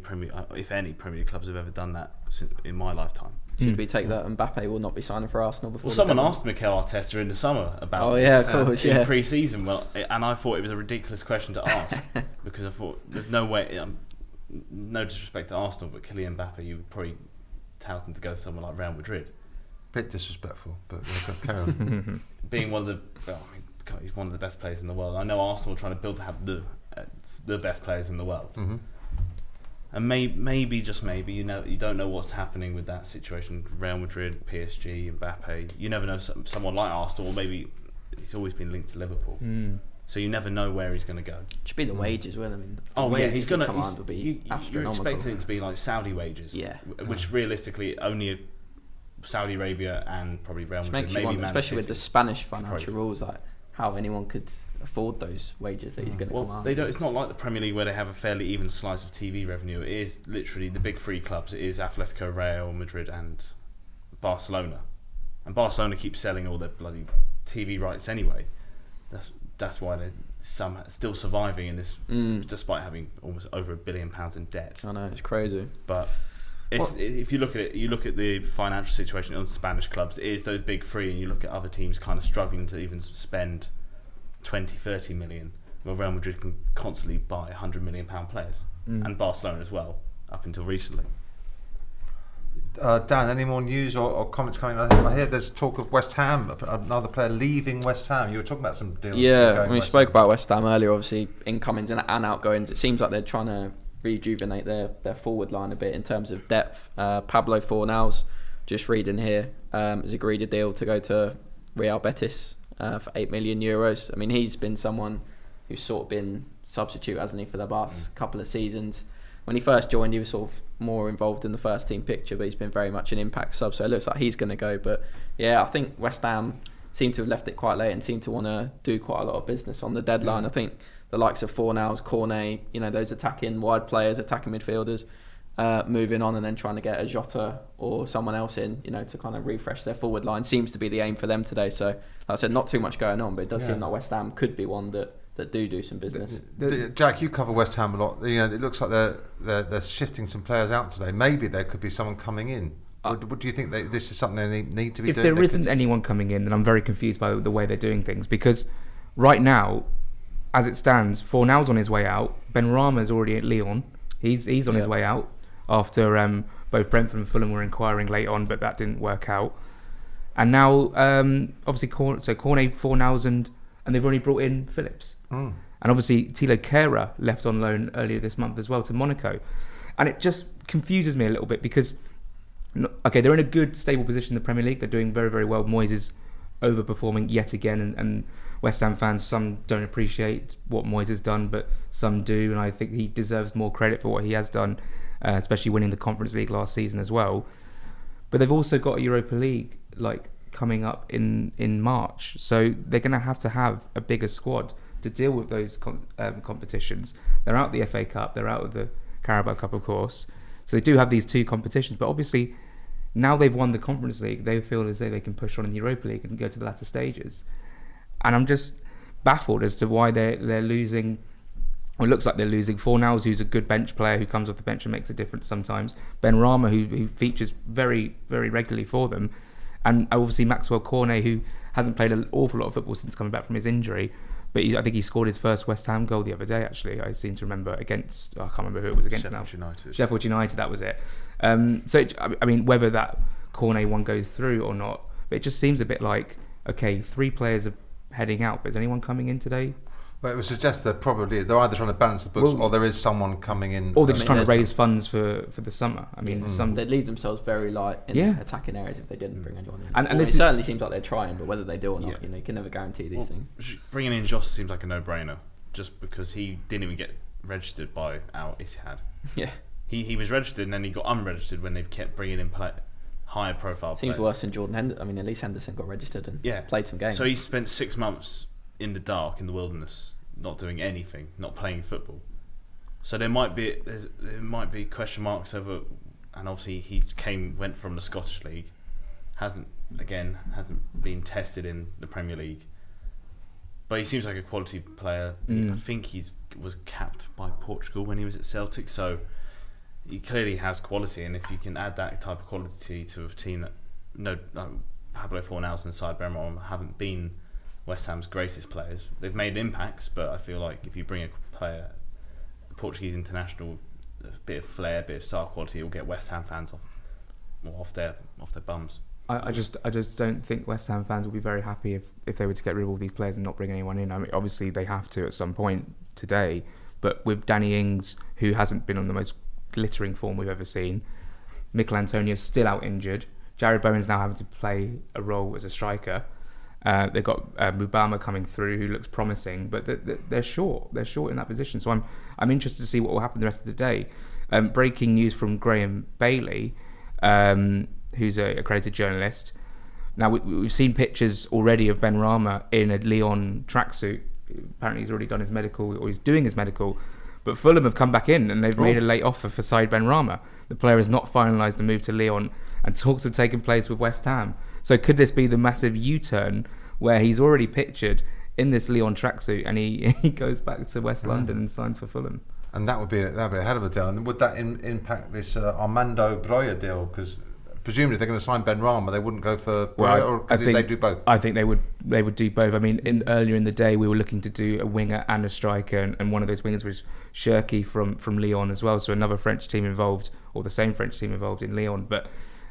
if any Premier League clubs have ever done that in my lifetime. Should we take that Mbappe will not be signing for Arsenal before? Well, someone asked Mikel Arteta in the summer about in pre-season. Well, and I thought it was a ridiculous question to ask because I thought there's no way. No disrespect to Arsenal, but Kylian Mbappe, you would probably tout him to go somewhere like Real Madrid. Bit disrespectful, but carry on. Being one of the, he's one of the best players in the world. I know Arsenal are trying to have the best players in the world. And maybe, just maybe, you don't know what's happening with that situation. Real Madrid, PSG, Mbappe. You never know. Someone like Arsenal, or maybe he's always been linked to Liverpool. So you never know where he's going to go. It should be the wages, well. I mean, he's going to. You're astronomical. expecting it to be like Saudi wages, which realistically only Saudi Arabia and probably Real Madrid, maybe Man especially City, with the Spanish financial rules, like how anyone could afford those wages that he's going to command. They don't. It's not like the Premier League where they have a fairly even slice of TV revenue. It is literally the big three clubs. It is Atletico, Real Madrid, and Barcelona. And Barcelona keeps selling all their bloody TV rights anyway. That's why they're still surviving in this, despite having almost over £1 billion in debt. I know, it's crazy. But if you look at it, you look at the financial situation on Spanish clubs. It is those big three, and you look at other teams kind of struggling to even spend 20, 30 million. Well, Real Madrid can constantly buy £100 million players, and Barcelona as well, up until recently. Dan, any more news or comments coming? I hear there's talk of West Ham, another player leaving West Ham. You were talking about some deals. Yeah, we spoke about West Ham earlier, obviously, incomings and outgoings. It seems like they're trying to rejuvenate their forward line a bit in terms of depth. Pablo Fornals, just reading here, has agreed a deal to go to Real Betis for €8 million. I mean, he's been someone who's sort of been substitute, hasn't he, for the last couple of seasons. When he first joined, he was sort of more involved in the first team picture, but he's been very much an impact sub, so it looks like he's going to go. But yeah, I think West Ham seem to have left it quite late and seem to want to do quite a lot of business on the deadline. I think the likes of Fornals, Cornet, those attacking wide players, attacking midfielders, moving on and then trying to get a Jota or someone else in, to kind of refresh their forward line seems to be the aim for them today. So, like I said, not too much going on, but it does seem like West Ham could be one that do some business. Jack, you cover West Ham a lot. It looks like they're shifting some players out today. Maybe there could be someone coming in. Or do you think this is something they need to be if doing? If there isn't anyone coming in, then I'm very confused by the way they're doing things. Because right now, as it stands, Fornal's on his way out. Benrahma's already at Lyon. He's on his way out after both Brentford and Fulham were inquiring late on, but that didn't work out. And now, obviously, Cornet, Fornal's, and they've already brought in Phillips. And obviously, Thilo Kehrer left on loan earlier this month as well to Monaco. And it just confuses me a little bit because, okay, they're in a good, stable position in the Premier League. They're doing very, very well. Moyes is overperforming yet again, and West Ham fans, some don't appreciate what Moyes has done, but some do, and I think he deserves more credit for what he has done, especially winning the Conference League last season as well. But they've also got a Europa League coming up in March, so they're going to have a bigger squad to deal with those competitions. They're out the FA Cup, they're out of the Carabao Cup, of course, so they do have these two competitions, but obviously now they've won the Conference League, they feel as though they can push on in the Europa League and go to the latter stages. And I'm just baffled as to why they're losing. Well, it looks like they're losing Fornals, who's a good bench player who comes off the bench and makes a difference sometimes. Benrahma, who features very, very regularly for them. And obviously Maxwell Cornet, who hasn't played an awful lot of football since coming back from his injury. But I think he scored his first West Ham goal the other day, actually. I seem to remember against... I can't remember who it was against now. Sheffield United, that was it. I mean, whether that Cornet one goes through or not, but it just seems a bit like, okay, 3 players are heading out, but is anyone coming in today? Well, it would suggest that probably they're either trying to balance the books, or there is someone coming in, or they're just trying to raise funds for the summer. I mean, they'd leave themselves very light in attacking areas if they didn't bring anyone in. And it certainly seems like they're trying, but whether they do or not, you can never guarantee these things. Bringing in Josh seems like a no-brainer, just because he didn't even get registered by Al Ittihad. Yeah, he was registered and then he got unregistered when they kept bringing in higher profile. Seems players. worse than Jordan Henderson. I mean, at least Henderson got registered and played some games. So he spent 6 months in the dark, in the wilderness, not doing anything, not playing football. So there might be question marks over, and obviously he went from the Scottish League, hasn't been tested in the Premier League, but he seems like a quality player. I think he was capped by Portugal when he was at Celtic, so he clearly has quality. And if you can add that type of quality to a team that Pablo Fornals and Side Benrahma haven't been West Ham's greatest players. They've made impacts, but I feel like if you bring a player, a Portuguese international, a bit of flair, a bit of star quality, it will get West Ham fans off their bums. I just don't think West Ham fans will be very happy if they were to get rid of all these players and not bring anyone in. I mean, obviously they have to at some point today, but with Danny Ings, who hasn't been on the most glittering form we've ever seen, Mikel Antonio's still out injured, Jared Bowen's now having to play a role as a striker. They've got Mubama coming through, who looks promising, but they're short. They're short in that position. So I'm interested to see what will happen the rest of the day. Breaking news from Graham Bailey, who's a accredited journalist. Now we've seen pictures already of Benrahma in a Lyon tracksuit. Apparently he's already done his medical, or he's doing his medical. But Fulham have come back in and they've made a late offer for Said Benrahma. The player has not finalised the move to Lyon, and talks have taken place with West Ham. So could this be the massive U-turn where he's already pictured in this Lyon tracksuit and he goes back to West London and signs for Fulham? And that'd be a hell of a deal. And would that impact this Armando Broja deal? Because presumably if they're going to sign Benrahma, they wouldn't go for Broja, or could they do both? I think they would do both. I mean, earlier in the day we were looking to do a winger and a striker, and one of those wingers was Cherki from Lyon as well. So another French team involved, or the same French team involved in Lyon, but.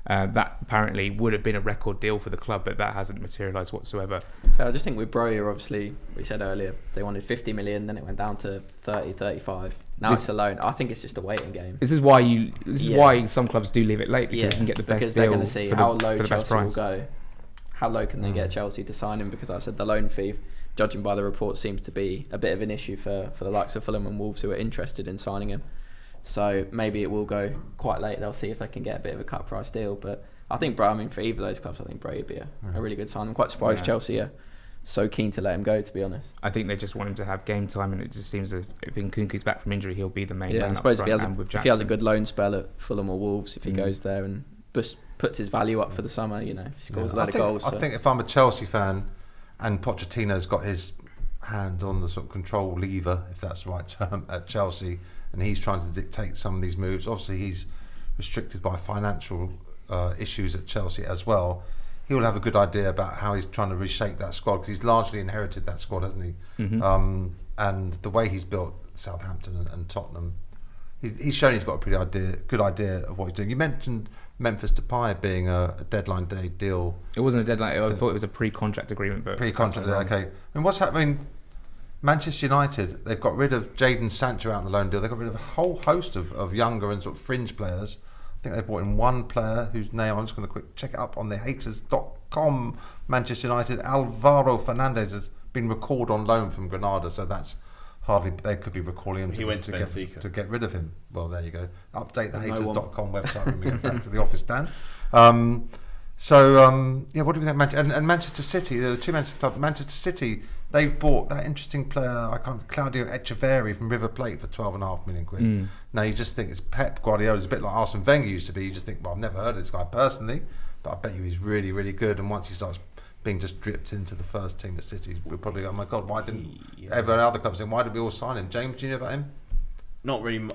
That apparently would have been a record deal for the club, but that hasn't materialised whatsoever. So I just think with Broja, obviously, we said earlier, they wanted 50 million, then it went down to 30, 35. Now it's a loan. I think it's just a waiting game. This is why some clubs do leave it late, because you can get the best because deal. They're going to see how low Chelsea will price. Go. How low can they get Chelsea to sign him? Because I said the loan fee, judging by the report, seems to be a bit of an issue for the likes of Fulham and Wolves, who are interested in signing him. So maybe it will go quite late. They'll see if they can get a bit of a cut price deal. But I think, for either of those clubs, I think Bray would be a really good sign. I'm quite surprised Chelsea are so keen to let him go, to be honest. I think they just want him to have game time, and it just seems that if Nkunku's back from injury, he'll be the main man. I suppose up front, if he has a good loan spell at Fulham or Wolves, if he goes there and puts his value up for the summer, if he scores a lot of goals. I think if I'm a Chelsea fan and Pochettino's got his hand on the sort of control lever, if that's the right term, at Chelsea, and he's trying to dictate some of these moves. Obviously, he's restricted by financial issues at Chelsea as well, he will have a good idea about how he's trying to reshape that squad, because he's largely inherited that squad, hasn't he? Mm-hmm. And the way he's built Southampton and Tottenham, he's shown he's got a pretty good idea of what he's doing. You mentioned Memphis Depay being a deadline day deal. It wasn't a deadline. I thought it was a pre-contract agreement, but pre-contract. Okay. I mean, what's happening? Manchester United, they've got rid of Jadon Sancho out on the loan deal. They've got rid of a whole host of younger and sort of fringe players. I think they brought in one player whose name, I'm just going to quick check it up on the Hayters.com. Manchester United, Alvaro Fernandez, has been recalled on loan from Granada, so that's hardly, they could be recalling him to get rid of him. Well, there you go. Update the Hayters.com website when we get back to the office, Dan. What do we think? And Manchester City, the two Manchester clubs, Manchester City, they've bought that interesting player, Claudio Echeverri from River Plate for £12.5 million. Now you just think it's Pep Guardiola. It's a bit like Arsene Wenger used to be. You just think, well, I've never heard of this guy personally, but I bet you he's really, really good. And once he starts being just dripped into the first team at City, we'll probably go, oh my God, why didn't every other club saying, why did we all sign him? James, do you know about him? Not really.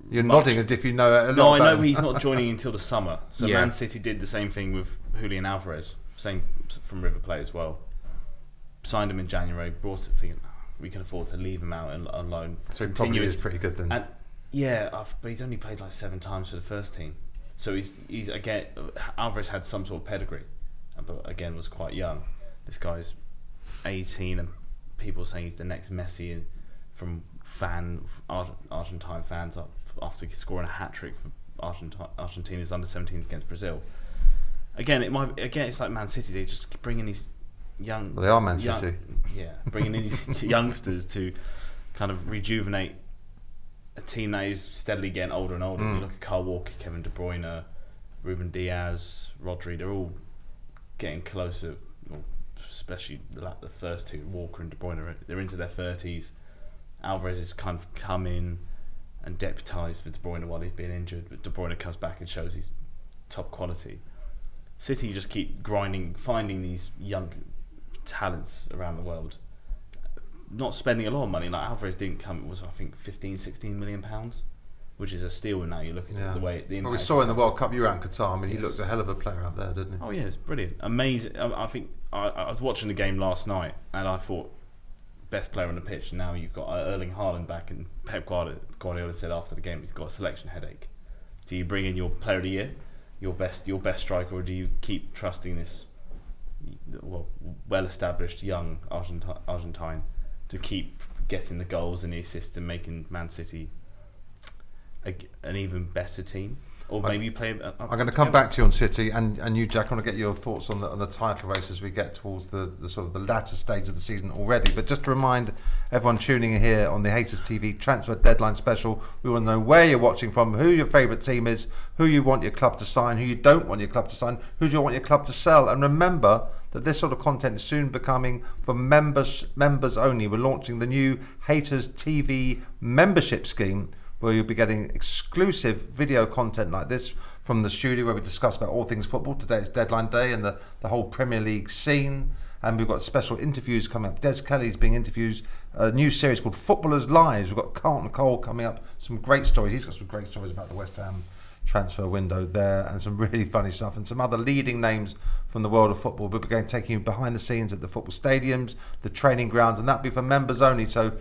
You're much. Nodding as if you know a lot. No, I about know him. he's not joining until the summer. So Yeah. Man City did the same thing with Julian Alvarez, same from River Plate as well. Signed him in January, brought it, thinking we can afford to leave him out on loan. So he probably is pretty good then. And but he's only played like 7 times for the first team. So he's again, Alvarez had some sort of pedigree, but again was quite young. This guy's 18, and people saying he's the next Messi from Argentine fans up after scoring a hat trick for Argentina's under-17s against Brazil. Again, it's like Man City. They just bring in these young. Well, they are Man City. Bringing in these youngsters to kind of rejuvenate a team that is steadily getting older and older. You look at Kyle Walker, Kevin De Bruyne, Ruben Diaz, Rodri. They're all getting closer. Especially the first two, Walker and De Bruyne. They're into their 30s. Alvarez has kind of come in and deputised for De Bruyne while he's been injured, but De Bruyne comes back and shows he's top quality. City just keep finding these young talents around the world, not spending a lot of money. Like Alvarez didn't come, it was I think 15-16 million pounds, which is a steal now you're looking at the way the impact. Well, we saw in the World Cup you were out in Qatar. I mean, he looked a hell of a player out there, didn't he? Oh yeah, it's brilliant, amazing. I think I was watching the game last night and I thought best player on the pitch. Now you've got Erling Haaland back, and Pep Guardiola said after the game he's got a selection headache. Do you bring in your player of the year, your best striker, or do you keep trusting this well-established young Argentine to keep getting the goals and the assists and making Man City an even better team? Or maybe you play. I'm going to come back to you on City and you, Jack. I want to get your thoughts on the title race as we get towards the sort of the latter stage of the season already. But just to remind everyone tuning in here on the Hayters TV Transfer Deadline Special, we want to know where you're watching from, who your favourite team is, who you want your club to sign, who you don't want your club to sign, who do you want your club to sell. And remember that this sort of content is soon becoming for members only. We're launching the new Hayters TV membership scheme, where you'll be getting exclusive video content like this from the studio, where we discuss about all things football. Today it's deadline day and the whole Premier League scene, and we've got special interviews coming up. Des Kelly's being interviewed, a new series called Footballers' Lives. We've got Carlton Cole coming up, some great stories. He's got some great stories about the West Ham transfer window there, and some really funny stuff, and some other leading names from the world of football. We'll be taking you behind the scenes at the football stadiums, the training grounds, and that'll be for members only. So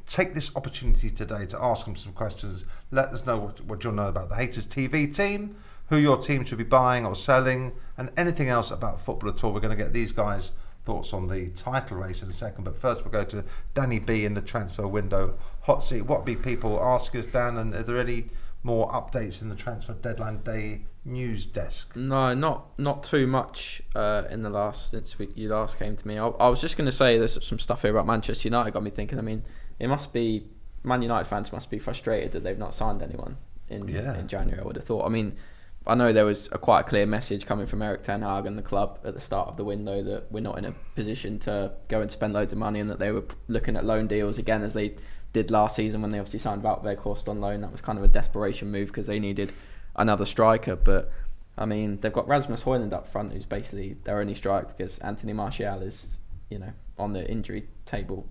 take this opportunity today to ask them some questions. Let us know what you'll know about the Hayters TV team, who your team should be buying or selling, and anything else about football at all. We're going to get these guys' thoughts on the title race in a second. But first we'll go to Danny B in the transfer window hot seat. What be people ask us, Dan, and are there any more updates in the transfer deadline day news desk? No, not too much in the last, since you last came to me. I was just going to say there's some stuff here about Manchester United got me thinking. I mean, it must be, Man United fans must be frustrated that they've not signed anyone in January, I would have thought. I mean, I know there was quite a clear message coming from Erik ten Hag and the club at the start of the window that we're not in a position to go and spend loads of money, and that they were looking at loan deals again, as they did last season when they obviously signed Wout on loan. That was kind of a desperation move because they needed another striker. But I mean, they've got Rasmus Højlund up front, who's basically their only striker because Anthony Martial is, on the injury table,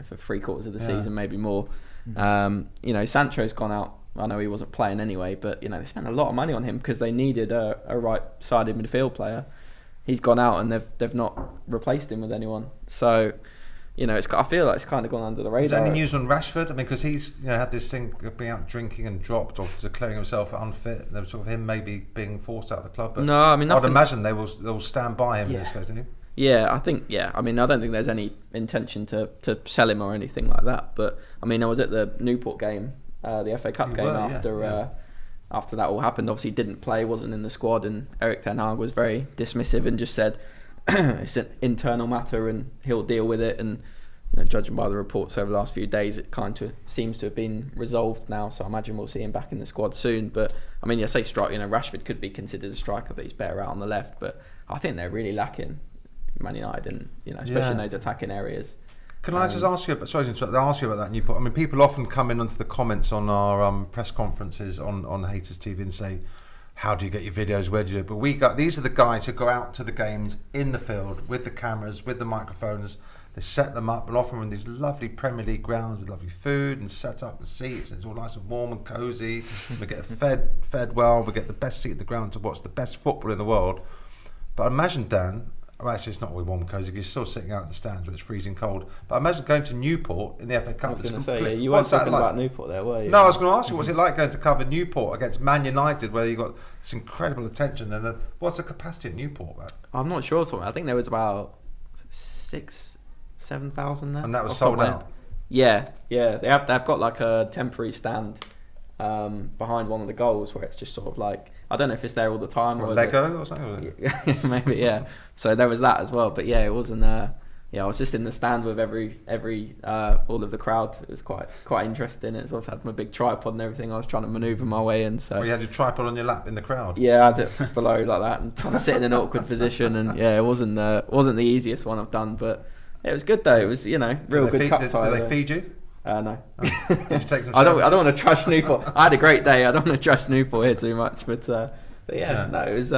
for 3/4 of the season, maybe more. Sancho's gone out I know he wasn't playing anyway, but they spent a lot of money on him because they needed a right-sided midfield player. He's gone out and they've not replaced him with anyone. So, I feel like it's kind of gone under the radar. Is there any news on Rashford? I mean, because he's had this thing of being out drinking and dropped or declaring himself unfit. There was sort of him maybe being forced out of the club. But no, I mean, I'd imagine they'll stand by him in this case, don't you? Yeah, I think, I mean, I don't think there's any intention to sell him or anything like that. But, I mean, I was at the Newport game, the FA Cup game after that all happened. Obviously, didn't play, wasn't in the squad, and Erik ten Hag was very dismissive and just said it's an internal matter and he'll deal with it. And, judging by the reports over the last few days, it kind of seems to have been resolved now. So I imagine we'll see him back in the squad soon. But, I mean, say Rashford could be considered a striker, but he's better out on the left. But I think they're really lacking Man United, and especially in those attacking areas. Can I just ask you? Sorry to interrupt. I'll ask you about that Newport. I mean, people often come in onto the comments on our press conferences on Hayters TV and say, "How do you get your videos? Where do you do it?" But these are the guys who go out to the games in the field with the cameras, with the microphones. They set them up, and often we're in these lovely Premier League grounds with lovely food and set up the seats. And it's all nice and warm and cosy. We get fed well. We get the best seat at the ground to watch the best football in the world. But imagine, Dan. Well, actually, it's not really warm and cosy. You're still sitting out in the stands where it's freezing cold. But imagine going to Newport in the FA Cup. I was going to say, you weren't talking about Newport there, were you? No, I was going to ask you, what's it like going to cover Newport against Man United, where you got this incredible attention? And what's the capacity at Newport, man? I'm not sure. I think there was about 6,000-7,000 there. And that was sold out? Yeah. They've got like a temporary stand behind one of the goals where it's just sort of like, I don't know if it's there all the time or Lego or something. Maybe, yeah. So there was that as well. But yeah, it wasn't. I was just in the stand with every all of the crowd. It was quite interesting. It's also had my big tripod and everything. I was trying to manoeuvre my way in. So you had your tripod on your lap in the crowd. Yeah, I had it below like that and trying to sit in an awkward position. And yeah, it wasn't the easiest one I've done, but it was good though. It was real good cup tie. Did they feed you? No. Did you take some I don't want to trash Newport. I had a great day. I don't want to trash Newport here too much, but no, it was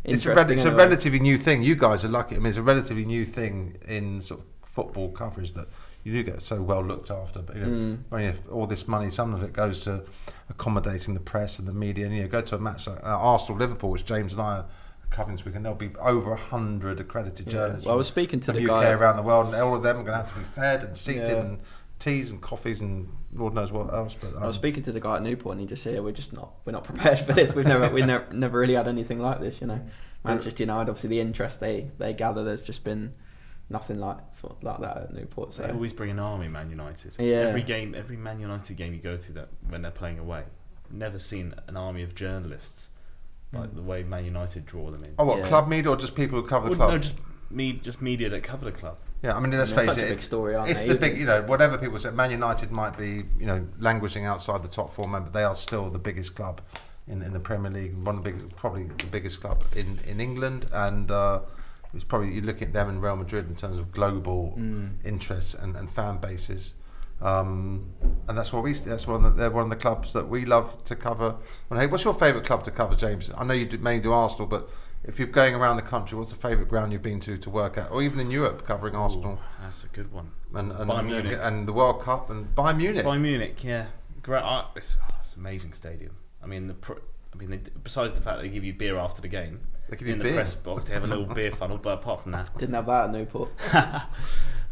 It's a relatively new thing. You guys are lucky. I mean, it's a relatively new thing in sort of football coverage that you do get so well looked after. But all this money, some of it goes to accommodating the press and the media. And go to a match like Arsenal Liverpool, which James and I are covering this weekend. There'll be over 100 accredited journalists. Well, I was speaking to the UK guy around the world, and all of them are going to have to be fed and seated and teas and coffees and Lord knows what else. But I was speaking to the guy at Newport, and he just said, we're not prepared for this. We've never really had anything like this. Manchester United, obviously the interest they gather, there's just been nothing like that at Newport. So they always bring an army, Man United. Yeah. Every Man United game you go to that when they're playing away, never seen an army of journalists like the way Man United draw them in. Oh, what, club media or just people who cover the club? No, just media that cover the club. Yeah, I mean, let's face such it. A big story, it's the big, whatever people say. Man United might be, languishing outside the top four, but they are still the biggest club in the Premier League, probably the biggest club in England, and it's probably, you're looking at them in Real Madrid in terms of global interests and fan bases, and that's what they're one of the clubs that we love to cover. Well, hey, what's your favourite club to cover, James? I know you mainly do Arsenal, but if you're going around the country, what's the favourite ground you've been to work at, or even in Europe covering Arsenal? That's a good one. And Munich. And the World Cup and Bayern Munich. Bayern Munich, yeah, great. It's an amazing stadium. I mean, besides the fact they give you beer after the game, they give you in the press box, they have a little beer funnel. But apart from that, didn't have that at Newport.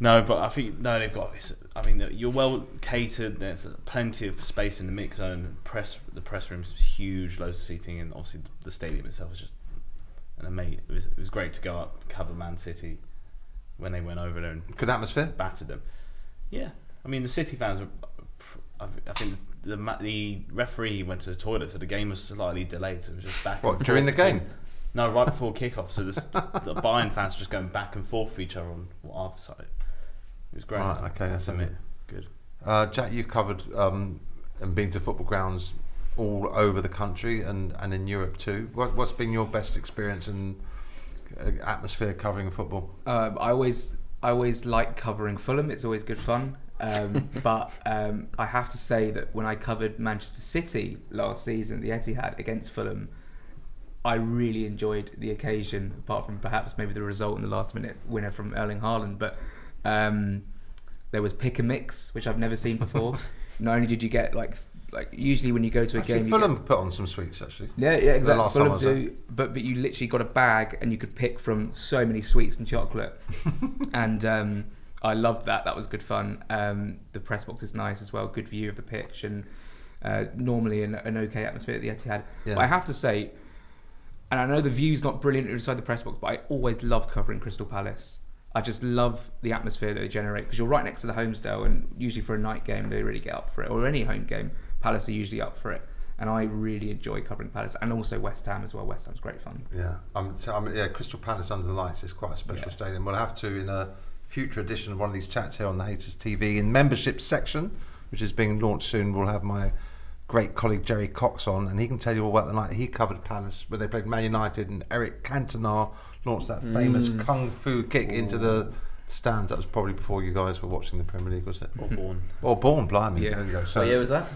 No, but I think they've got. I mean, you're well catered. There's plenty of space in the mix zone. The press room's huge, loads of seating, and obviously the stadium itself is just an amazing. It was great to go up, cover Man City when they went over there and good atmosphere, battered them. Yeah, I mean the City fans were. I think the referee went to the toilet, so the game was slightly delayed. So it was just back. What, during the game? No, right before kickoff. So the Bayern fans were just going back and forth with each other on either side. It was great. Right, okay, that's good. Jack, you've covered and been to football grounds all over the country and in Europe too. What's been your best experience and atmosphere covering football? I always like covering Fulham. It's always good fun. But I have to say that when I covered Manchester City last season, the Etihad against Fulham, I really enjoyed the occasion, apart from perhaps maybe the result in the last minute winner from Erling Haaland. But there was pick and mix, which I've never seen before. Not only did you get like like usually when you go to a game, Fulham put on some sweets actually. Yeah, exactly. last time I Fulham was do, but you literally got a bag and you could pick from so many sweets and chocolate, and I loved that. That was good fun. The press box is nice as well. Good view of the pitch and normally an okay atmosphere at the Etihad. Yeah. But I have to say, and I know the view's not brilliant inside the press box, but I always love covering Crystal Palace. I just love the atmosphere that they generate because you're right next to the Homesdale, and usually for a night game they really get up for it, or any home game, Palace are usually up for it. And I really enjoy covering Palace, and also West Ham as well. West Ham's great fun. Yeah, Crystal Palace under the lights is quite a special stadium. We'll have to, in a future edition of one of these chats here on the Hayters TV in membership section, which is being launched soon, we'll have my great colleague Jerry Cox on, and he can tell you all about the night he covered Palace where they played Man United, and Eric Cantona launched that famous kung fu kick into the stands. That was probably before you guys were watching the Premier League, was it? Or born, blimey. Yeah. There you go. So, What year was that?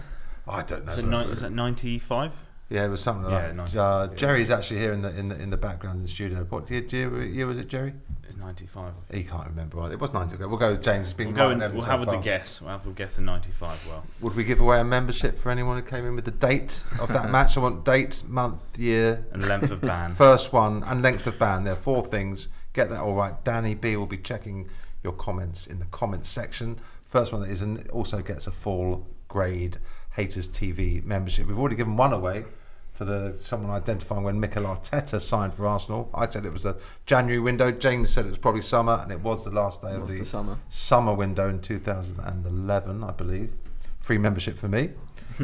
I don't know. Was that 95? Yeah, it was something like that. Jerry's actually here in the background in the studio. What year was it, Jerry? It's 95. He can't remember. Right? It was 95. We'll go with James. It's been We'll have a guess. We'll have a guess in 95. Well, would we give away a membership for anyone who came in with the date of that match? I want date, month, year, and length of ban. First one and length of ban. There are 4 things. Get that all right. Danny B will be checking your comments in the comments section. First one that is, and also gets a full grade Hayters TV membership. We've already given one away for someone identifying when Mikel Arteta signed for Arsenal. I said it was a January window. James said it was probably summer, and it was the last day of the summer window in 2011, I believe. Free membership for me.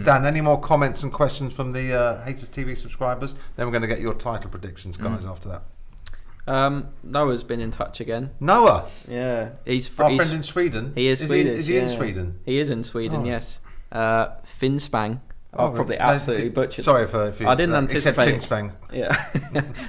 Dan, any more comments and questions from the Hayters TV subscribers? Then we're going to get your title predictions, guys, after that. Noah's been in touch again. Noah? Yeah. He's friend in Sweden? He is Swedish. Is he in Sweden? He is in Sweden, yes. Finspang. I've probably absolutely butchered. Sorry if you. I didn't anticipate. Finspang. Yeah,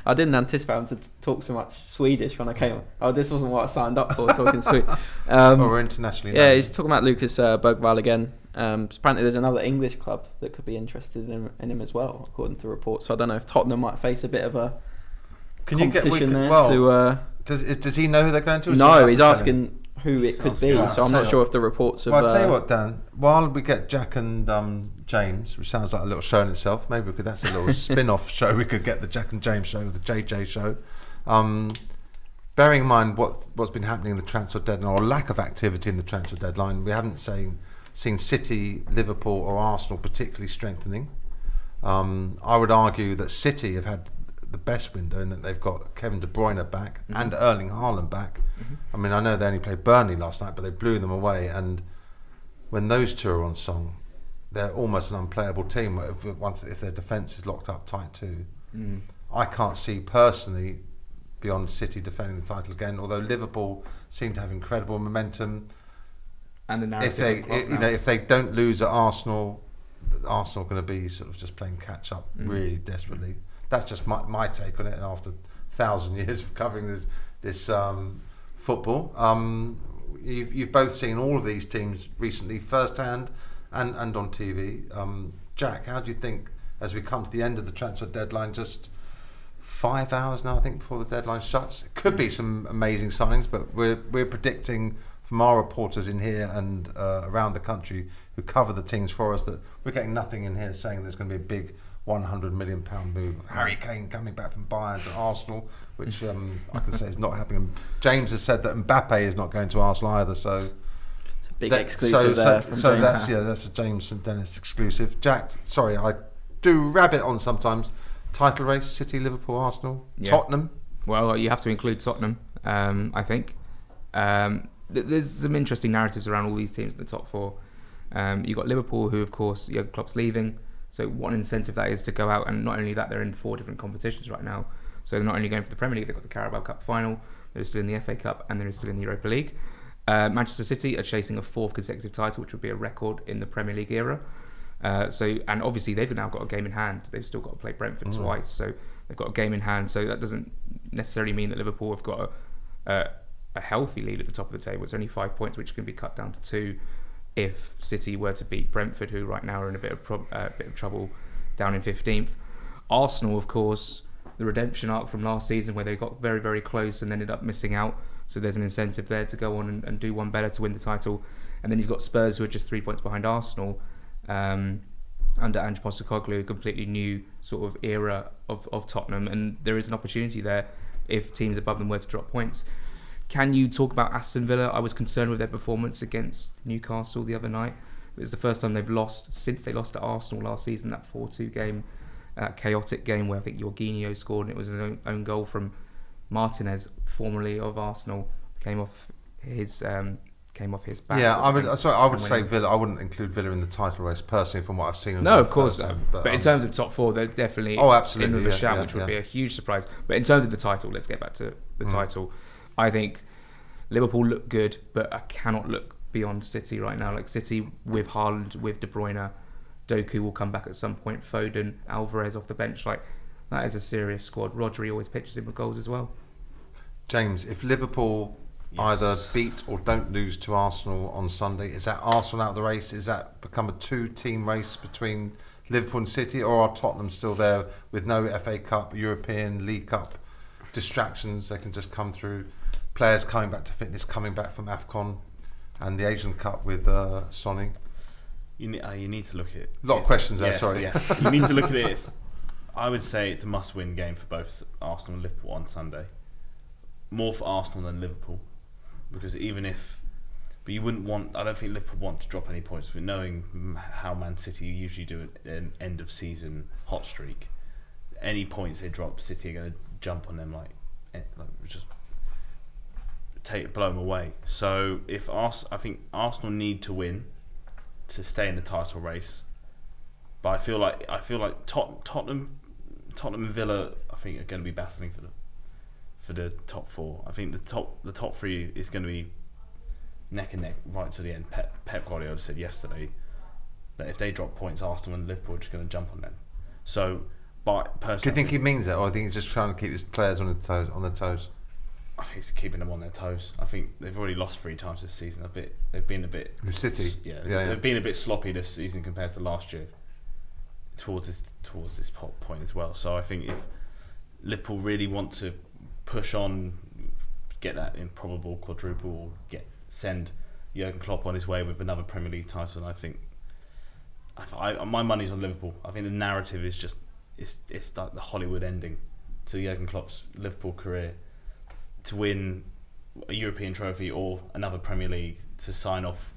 I didn't anticipate him to talk so much Swedish when I came. Oh, this wasn't what I signed up for. Talking Swedish. We're internationally. Yeah, he's talking about Lucas Bergvall again. Apparently, there's another English club that could be interested in him as well, according to reports. So I don't know if Tottenham might face a bit of a competition there. Does he know who they're going to? No, he's asking who it could be. So I'm not sure if the reports have. Well, I'll tell you what, Dan. While we get Jack and James, which sounds like a little show in itself, maybe that's a little spin-off show. We could get the Jack and James show, the JJ show. Bearing in mind what's been happening in the transfer deadline, or lack of activity in the transfer deadline, we haven't seen City, Liverpool, or Arsenal particularly strengthening. I would argue that City have had the best window in that they've got Kevin De Bruyne back and Erling Haaland back. I mean, I know they only played Burnley last night, but they blew them away. And when those two are on song, they're almost an unplayable team if their defence is locked up tight too. I can't see personally beyond City defending the title again, although Liverpool seem to have incredible momentum. And the narrative if they don't lose at Arsenal are going to be sort of just playing catch up really desperately. That's just my take on it. And after 1,000 years of covering this football, you've both seen all of these teams recently, firsthand and on TV. Jack, how do you think, as we come to the end of the transfer deadline, just 5 hours now, I think, before the deadline shuts, it could be some amazing signings, but we're predicting from our reporters in here and around the country who cover the teams for us that we're getting nothing in here saying there's going to be a big £100 million move. Harry Kane coming back from Bayern to Arsenal, which I can say is not happening. James has said that Mbappe is not going to Arsenal either, so it's a big exclusive there. So that's a James and Dennis exclusive. Jack, sorry, I do rabbit on sometimes. Title race: City, Liverpool, Arsenal, Tottenham. Well, you have to include Tottenham, I think. There's some interesting narratives around all these teams in the top 4. You've got Liverpool, who of course Jurgen Klopp's leaving. So what an incentive that is to go out, and not only that, they're in 4 different competitions right now. So they're not only going for the Premier League, they've got the Carabao Cup final, they're still in the FA Cup, and they're still in the Europa League. Manchester City are chasing a 4th consecutive title, which would be a record in the Premier League era. And obviously they've now got a game in hand. They've still got to play Brentford twice, so they've got a game in hand. So that doesn't necessarily mean that Liverpool have got a healthy lead at the top of the table. It's only 5 points, which can be cut down to 2 if City were to beat Brentford, who right now are in a bit of trouble down in 15th. Arsenal, of course, the redemption arc from last season where they got very, very close and ended up missing out. So there's an incentive there to go on and do one better to win the title. And then you've got Spurs, who are just 3 points behind Arsenal. under Ange Postecoglou, a completely new sort of era of Tottenham, and there is an opportunity there if teams above them were to drop points. Can you talk about Aston Villa? I was concerned with their performance against Newcastle the other night. It was the first time they've lost since they lost to Arsenal last season, that 4-2 game, chaotic game where I think Jorginho scored, and it was an own goal from Martinez, formerly of Arsenal, came off his back. Yeah, I would say Villa. I wouldn't include Villa in the title race personally, from what I've seen. No, of course, but in terms of top four, they're definitely absolutely in with a shout, which would be a huge surprise. But in terms of the title, let's get back to the title. I think Liverpool look good, but I cannot look beyond City right now. Like City with Haaland, with De Bruyne, Doku will come back at some point. Foden, Alvarez off the bench, like that is a serious squad. Rodri always pitches in with goals as well. James, if Liverpool either beat or don't lose to Arsenal on Sunday, is that Arsenal out of the race? Is that become a two-team race between Liverpool and City, or are Tottenham still there with no FA Cup, European League Cup distractions? They can just come through. Players coming back to fitness, coming back from AFCON and the Asian Cup with Sonny. You need to look at it. A lot of questions there, sorry. Yeah. You need to look at it. I would say it's a must-win game for both Arsenal and Liverpool on Sunday. More for Arsenal than Liverpool, because but you wouldn't want. I don't think Liverpool want to drop any points, but knowing how Man City usually do an end of season hot streak, any points they drop, City are going to jump on them like just blow them away. So I think Arsenal need to win to stay in the title race, but I feel like Tottenham and Villa I think are going to be battling for the top four. I think the top three is going to be neck and neck right to the end. Pep Guardiola said yesterday that if they drop points, Arsenal and Liverpool are just going to jump on them. So, but personally, do you think he means that, or do you think he's just trying to keep his players on their toes? I think he's keeping them on their toes. I think they've already lost 3 times this season. They've been a bit. City. They've been a bit sloppy this season compared to last year. Towards this point as well. So I think if Liverpool really want to push on, get that improbable quadruple, or send Jurgen Klopp on his way with another Premier League title, and I think my money's on Liverpool. I think the narrative is just it's like the Hollywood ending to Jurgen Klopp's Liverpool career, to win a European trophy or another Premier League, to sign off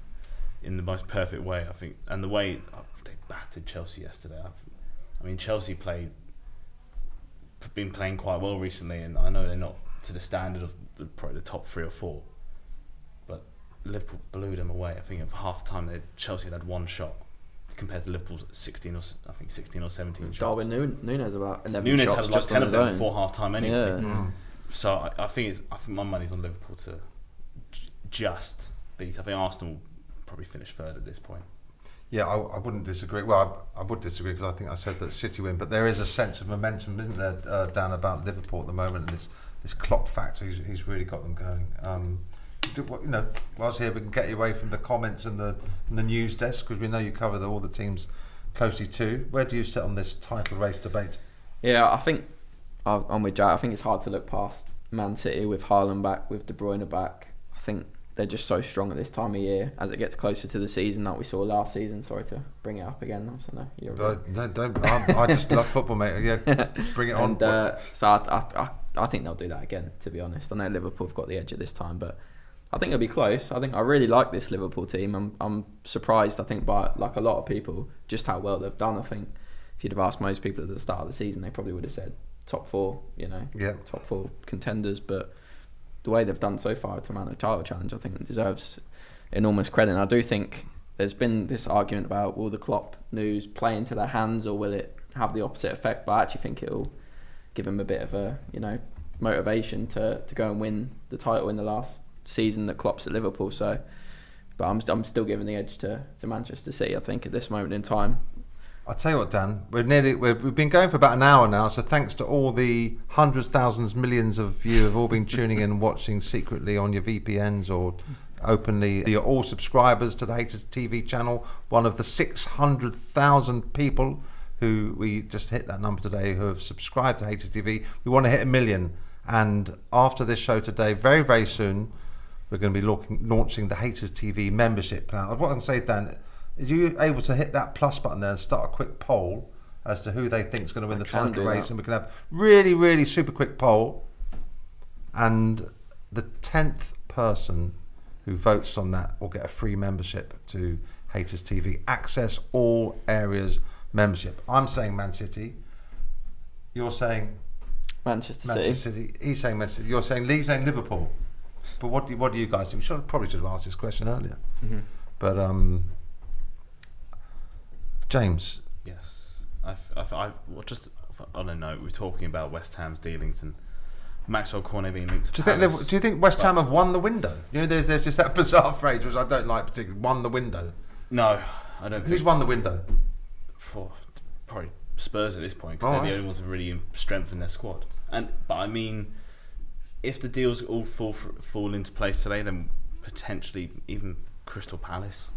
in the most perfect way, I think. And the way they battered Chelsea yesterday, I mean Chelsea been playing quite well recently, and I know they're not to the standard of probably the top 3 or 4, but Liverpool blew them away. I think at half time Chelsea had 1 shot compared to Liverpool's 16 or 17 shots. Darwin Núñez about 11 Núñez shots had like just 10 on of his them own. before half time anyway. Yeah. So I think my money's on Liverpool to just beat. I think Arsenal will probably finish third at this point. Yeah, I wouldn't disagree. Well, I would disagree, because I think I said that City win, but there is a sense of momentum, isn't there, Dan, about Liverpool at the moment, and this Klopp factor, he's really got them going. Whilst here, we can get you away from the comments and the news desk, because we know you cover all the teams closely too. Where do you sit on this title race debate? Yeah, I think I'm with Jack. I think it's hard to look past Man City with Haaland back, with De Bruyne back. I think they're just so strong at this time of year as it gets closer to the season, like we saw last season. Sorry to bring it up again. No, don't. I just love football, mate. Yeah, bring it on. So I think they'll do that again, to be honest. I know Liverpool have got the edge at this time, but I think it'll be close. I think I really like this Liverpool team. I'm surprised, I think, by like a lot of people, just how well they've done. I think if you'd have asked most people at the start of the season, they probably would have said top 4, top 4 contenders. But the way they've done so far to mount a title challenge, I think deserves enormous credit. And I do think there's been this argument about, will the Klopp news play into their hands, or will it have the opposite effect? But I actually think it'll give them a bit of a motivation to go and win the title in the last season that Klopp's at Liverpool. So, but I'm still giving the edge to Manchester City, I think, at this moment in time. I'll tell you what, Dan, we've been going for about an hour now, so thanks to all the hundreds, thousands, millions of you have all been tuning in and watching secretly on your VPNs or openly. You're all subscribers to the Hayters TV channel, one of the 600,000 people who we just hit that number today who have subscribed to Hayters TV. We want to hit 1 million, and after this show today, very, very soon, we're going to be launching the HaytersTV membership plan. What I can say, Dan, Are you able to hit that plus button there and start a quick poll as to who they think is going to win the title race? And we can have really, really super quick poll. And the 10th person who votes on that will get a free membership to Hayters TV. Access all areas membership. I'm saying Man City. You're saying Manchester City. He's saying Manchester City. You're saying Lee's saying Liverpool. But what do you guys think? We probably should have asked this question earlier. Mm-hmm. But James. Yes. On a note, we're talking about West Ham's dealings and Maxwell Cornet being linked to Palace. Do you think West Ham have won the window? You know, there's just that bizarre phrase which I don't like particularly. Won the window. No, I don't. Who's won the window? Probably Spurs at this point, because they're the only ones who have really strengthened their squad. But I mean, if the deals all fall into place today, then potentially even Crystal Palace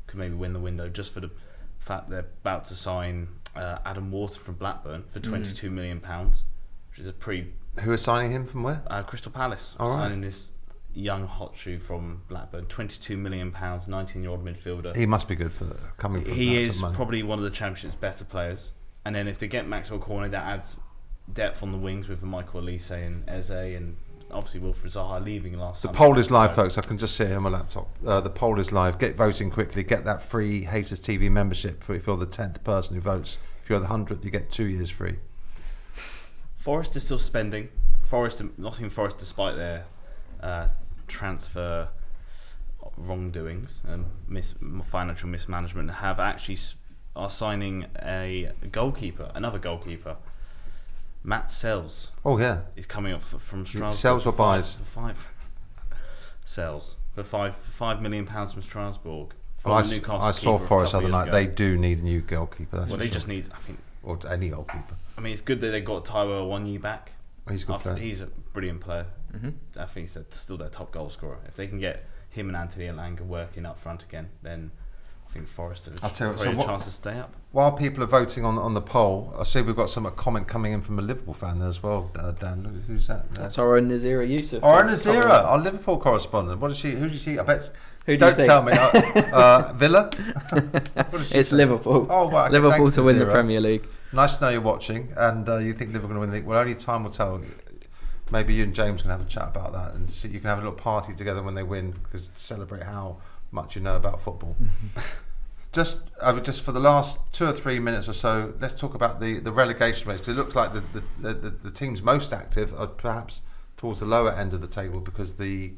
could maybe win the window, just for the fact they're about to sign Adam Wharton from Blackburn for £22 million, which is a pretty. Who are signing him from where? Crystal Palace. Signing this young hot shoe from Blackburn, £22 million, 19-year-old midfielder. He must be good for coming from. He is probably one of the Championship's better players. And then if they get Maxwell Cornet, that adds depth on the wings with Michael Elise and Eze, and obviously Wilfried Zaha leaving last summer. The poll is live, folks. I can just see it on my laptop. The poll is live. Get voting quickly. Get that free Hayters TV membership if you're the 10th person who votes. If you're the 100th, you get 2 years free. Forest is still spending. Nottingham Forest, despite their transfer wrongdoings and financial mismanagement, are signing another goalkeeper. Matt Sells. Oh yeah, is coming up from Strasbourg. Sells or buys? Sells for £5 million from Strasbourg. Well, I saw Forest the other night. They do need a new goalkeeper. That's they just need, I think, or any goalkeeper. I mean, it's good that they got Taiwo Awoniyi back. He's a good player. He's a brilliant player. Mm-hmm. I think he's still their top goal scorer. If they can get him and Anthony Elanga working up front again, then I think Forest have a chance to stay up. While people are voting on the poll, I see we've got some comment coming in from a Liverpool fan there as well. Dan, who's that? That's our own Nazira Yusuf. Our Nazira, our Liverpool correspondent. What is she? Who does she? I bet. Who do you think? Tell me. Villa. It's Liverpool. Oh, right. Okay, Liverpool to win the Premier League. Nice to know you're watching, and you think Liverpool going to win the league. Well, only time will tell. Maybe you and James can have a chat about that, and see, you can have a little party together when they win, because to celebrate how much you know about football. Just for the last 2 or 3 minutes or so, let's talk about the relegation race. It looks like the teams most active are perhaps towards the lower end of the table, because the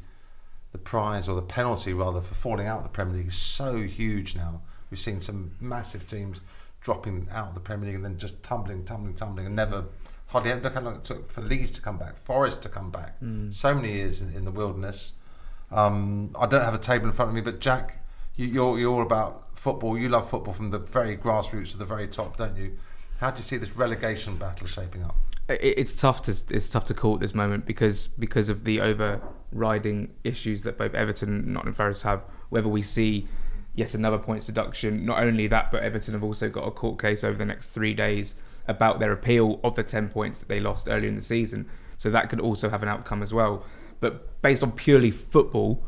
prize, or the penalty rather, for falling out of the Premier League is so huge now. We've seen some massive teams dropping out of the Premier League and then just tumbling, and never. Hardly ever. Look how long it took for Leeds to come back, Forest to come back. So many years in the wilderness. I don't have a table in front of me, but Jack, you're all about football. You love football from the very grassroots to the very top, don't you? How do you see this relegation battle shaping up? It's tough to call at this moment because of the overriding issues that both Everton and Nottingham Forest have. Whether we see yet another points deduction, not only that, but Everton have also got a court case over the next 3 days about their appeal of the 10 points that they lost earlier in the season. So that could also have an outcome as well. But based on purely football,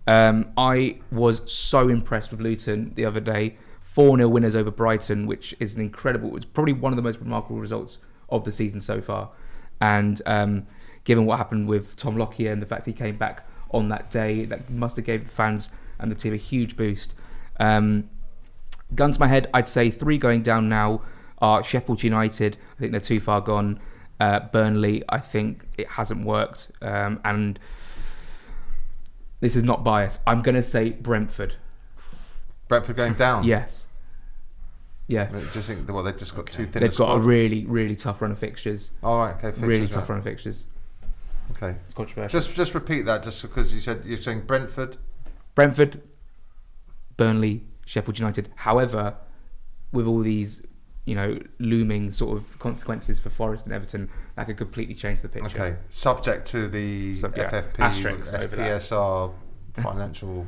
I was so impressed with Luton the other day. 4-0 winners over Brighton, which is an incredible, it's probably one of the most remarkable results of the season so far. And given what happened with Tom Lockyer and the fact he came back on that day, that must have gave the fans and the team a huge boost. Gun to my head, I'd say 3 going down now are Sheffield United. I think they're too far gone. Burnley, I think it hasn't worked. And this is not bias. I'm going to say Brentford. Brentford going down? Yes. Yeah. Do you think they've just got too thin? They've got a really, really tough run of fixtures. All right, okay. Fixtures, really tough run of fixtures. Okay. It's controversial. Just repeat that, just because you're saying Brentford, Burnley, Sheffield United. However, with all these, looming sort of consequences for Forest and Everton, that could completely change the picture. Okay. Subject to the FFP, SPSR financial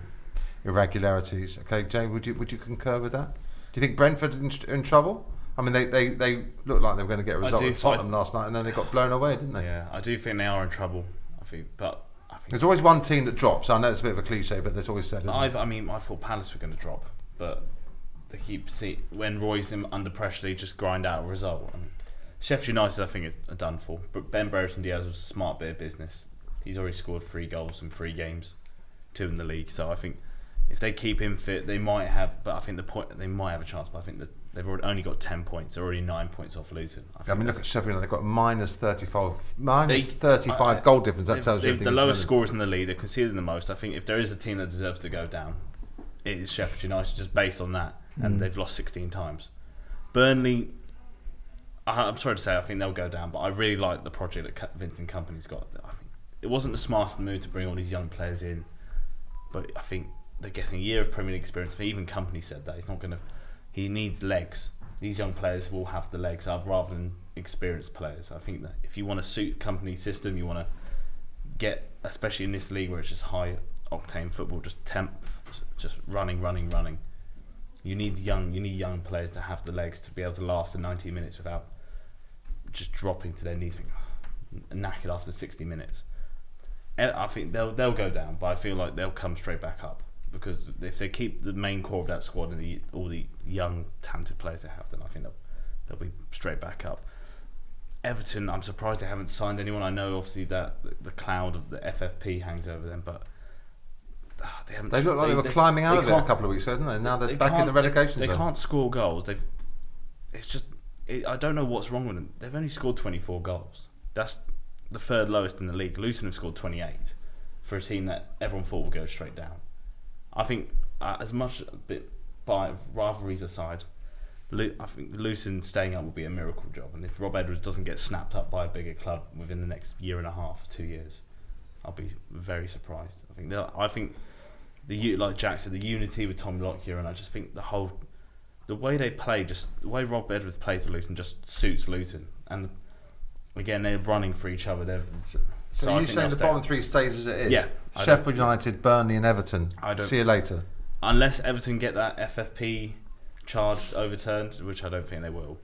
irregularities. Okay, Jay, would you concur with that? Do you think Brentford are in trouble? I mean, they looked like they were going to get a result at Tottenham last night, and then they got blown away, didn't they? Yeah, I do think they are in trouble. I think there's always one team that drops. I know it's a bit of a cliche, but there's always said. I thought Palace were going to drop, but they keep when Roy's under pressure, they just grind out a result. And Sheffield United, I think, are done for. But Benrahma and Broja was a smart bit of business. He's already scored 3 goals in 3 games, 2 in the league. So I think if they keep him fit, they might have. But I think they might have a chance. But I think that they've only got 10 points. They're already 9 points off Luton. I mean, look at Sheffield. They've got minus 35 goal difference. That tells you everything. The lowest scorers in the league. They've conceded the most. I think if there is a team that deserves to go down, it is Sheffield United, just based on that. And they've lost 16 times. Burnley, I'm sorry to say, I think they'll go down. But I really like the project that Vincent Kompany's got. I think it wasn't the smartest move to bring all these young players in, but I think they're getting a year of Premier League experience. Even Kompany said that he needs legs. These young players will have the legs rather than experienced players. I think that if you want to suit Kompany's system, you want to get, especially in this league where it's just high octane football, just running. You need young players to have the legs to be able to last the 90 minutes without just dropping to their knees, knackered after 60 minutes. And I think they'll go down, but I feel like they'll come straight back up, because if they keep the main core of that squad and all the young talented players they have, then I think they'll be straight back up. Everton, I'm surprised they haven't signed anyone. I know obviously that the cloud of the FFP hangs over them, but they haven't. They look like they were climbing out of it a couple of weeks ago, didn't they? Now they're back in the relegation zone. They can't score goals. I don't know what's wrong with them. They've only scored 24 goals. That's the 3rd lowest in the league. Luton have scored 28 for a team that everyone thought would go straight down. I think as much by rivalries aside, I think Luton staying up will be a miracle job. And if Rob Edwards doesn't get snapped up by a bigger club within the next year and a half, 2 years, I'll be very surprised. I think like Jack said, the unity with Tom Lockyer, and I just think the way they play, just the way Rob Edwards plays for Luton, just suits Luton. And again, they're running for each other. So are you saying the bottom 3 stays as it is? Yeah. Sheffield United, Burnley and Everton. See you later. Unless Everton get that FFP charge overturned, which I don't think they will.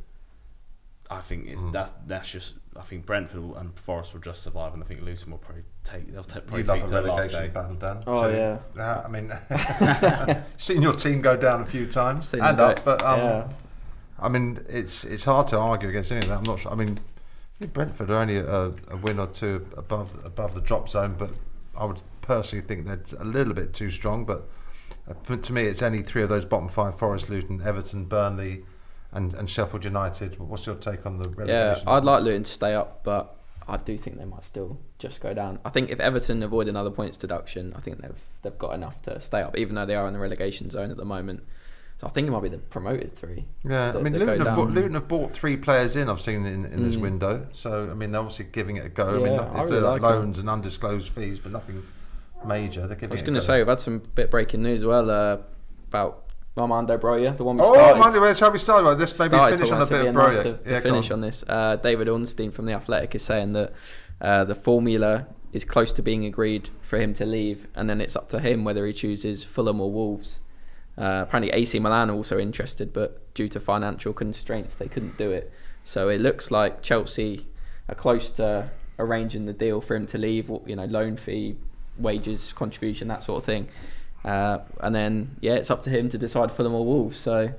I think that's just. I think Brentford and Forest will just survive, and I think Luton will probably take. You love a relegation battle, Dan. Oh yeah. I mean, seen your team go down a few times and up, but I mean, it's hard to argue against any of that. I'm not sure. I mean, Brentford are only a win or 2 above the drop zone, but I would personally think that's a little bit too strong. But to me, it's any 3 of those bottom 5: Forest, Luton, Everton, Burnley, and Sheffield United. What's your take on the relegation? Yeah, I'd like Luton to stay up, but I do think they might still just go down. I think if Everton avoid another points deduction, I think they've got enough to stay up, even though they are in the relegation zone at the moment. So I think it might be the promoted 3. Yeah, I mean, Luton have bought 3 players in, I've seen in this window. So, I mean, they're obviously giving it a go. Yeah, I mean, if they're like loans and undisclosed fees, but nothing major, they're giving it a go. I was going to say, we've had some bit breaking news as well about Armando Broja, the one we started. Oh, mind you, that's how we started. Right, this maybe finish on a bit of Broja. To finish on this. David Ornstein from The Athletic is saying that the formula is close to being agreed for him to leave, and then it's up to him whether he chooses Fulham or Wolves. Apparently AC Milan are also interested, but due to financial constraints they couldn't do it. So it looks like Chelsea are close to arranging the deal for him to leave, loan fee, wages, contribution, that sort of thing. And then it's up to him to decide Fulham or Wolves. So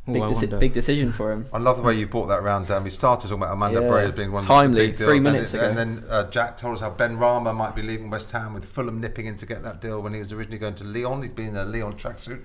big decision for him. I love the way you brought that round down. We started talking about Armando Broja being one timely, of the big deals. 3 minutes ago. And then Jack told us how Benrahma might be leaving West Ham, with Fulham nipping in to get that deal when he was originally going to Lyon. He'd been in a Lyon tracksuit.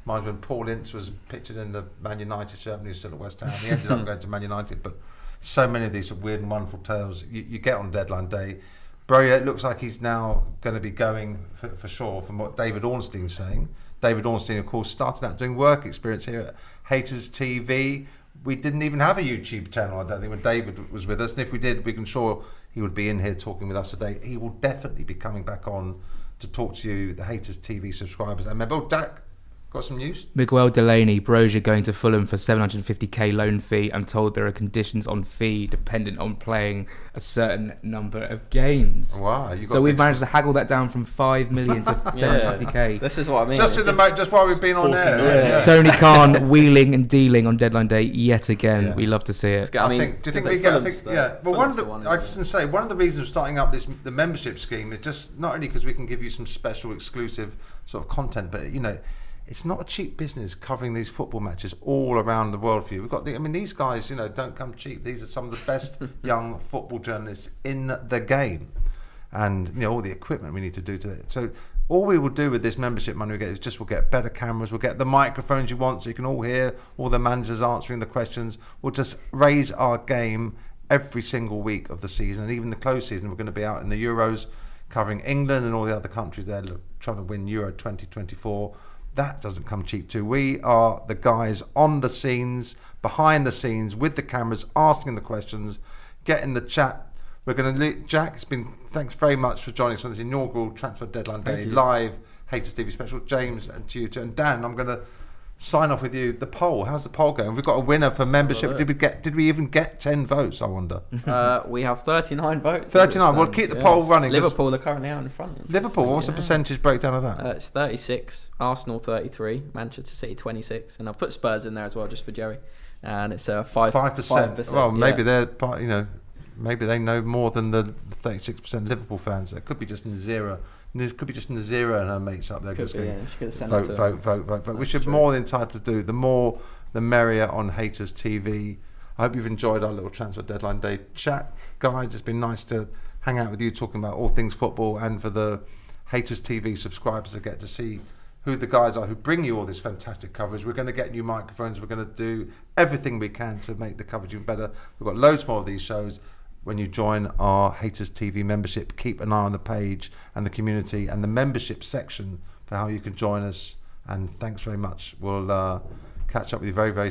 Mind when Paul Ince was pictured in the Man United shirt when he was still at West Ham. He ended up going to Man United. But so many of these weird and wonderful tales you get on deadline day. Broja, it looks like he's now going to be going for sure, from what David Ornstein's saying. David Ornstein, of course, started out doing work experience here at Hayters TV. We didn't even have a YouTube channel, I don't think, when David was with us. And if we did, we can sure he would be in here talking with us today. He will definitely be coming back on to talk to you, the Hayters TV subscribers. And remember, Dak, got some news? Miguel Delaney, Broja going to Fulham for $750k loan fee. I'm told there are conditions on fee dependent on playing a certain number of games. Wow! So we've managed to haggle that down from 5 million to 750k. This is what I mean. Just while we've been on there. Yeah. Tony Khan wheeling and dealing on deadline day yet again. Yeah. We love to see it. Do you think we get? Well, I just want to say one of the reasons of starting up the membership scheme is just not only because we can give you some special exclusive sort of content, but it's not a cheap business covering these football matches all around the world for you. We've got these guys, don't come cheap. These are some of the best young football journalists in the game, and all the equipment we need to do to it. So all we will do with this membership money we get is we'll get better cameras, we'll get the microphones you want so you can all hear all the managers answering the questions. We'll just raise our game every single week of the season, and even the close season. We're going to be out in the Euros covering England and all the other countries there trying to win Euro 2024. That doesn't come cheap too. We are the guys on the scenes, behind the scenes, with the cameras, asking the questions, getting the chat. We're going to Jack, thanks very much for joining us on this inaugural Transfer Deadline Day live Hayters TV special. James and to you too. And Dan, I'm going to sign off with you. The poll, how's the poll going? We've got a winner for membership. Did we even get 10 votes, I wonder? We have 39 votes. 39. We'll keep the poll running. Liverpool are currently out in front. Liverpool, what's the percentage breakdown of that? It's 36, Arsenal 33, Manchester City 26, and I've put Spurs in there as well just for Jerry. And it's 5%. Well, maybe they're part, maybe they know more than the 36% Liverpool fans. It could be just Nazira. It could be just Nazira and her mates up there just going, vote. Which are more than entitled to do. The more, the merrier on Hayters TV. I hope you've enjoyed our little Transfer Deadline Day chat, guys. It's been nice to hang out with you, talking about all things football, and for the Hayters TV subscribers to get to see who the guys are who bring you all this fantastic coverage. We're going to get new microphones. We're going to do everything we can to make the coverage even better. We've got loads more of these shows. When you join our Hayters TV membership, keep an eye on the page and the community and the membership section for how you can join us. And thanks very much. We'll catch up with you very, very soon.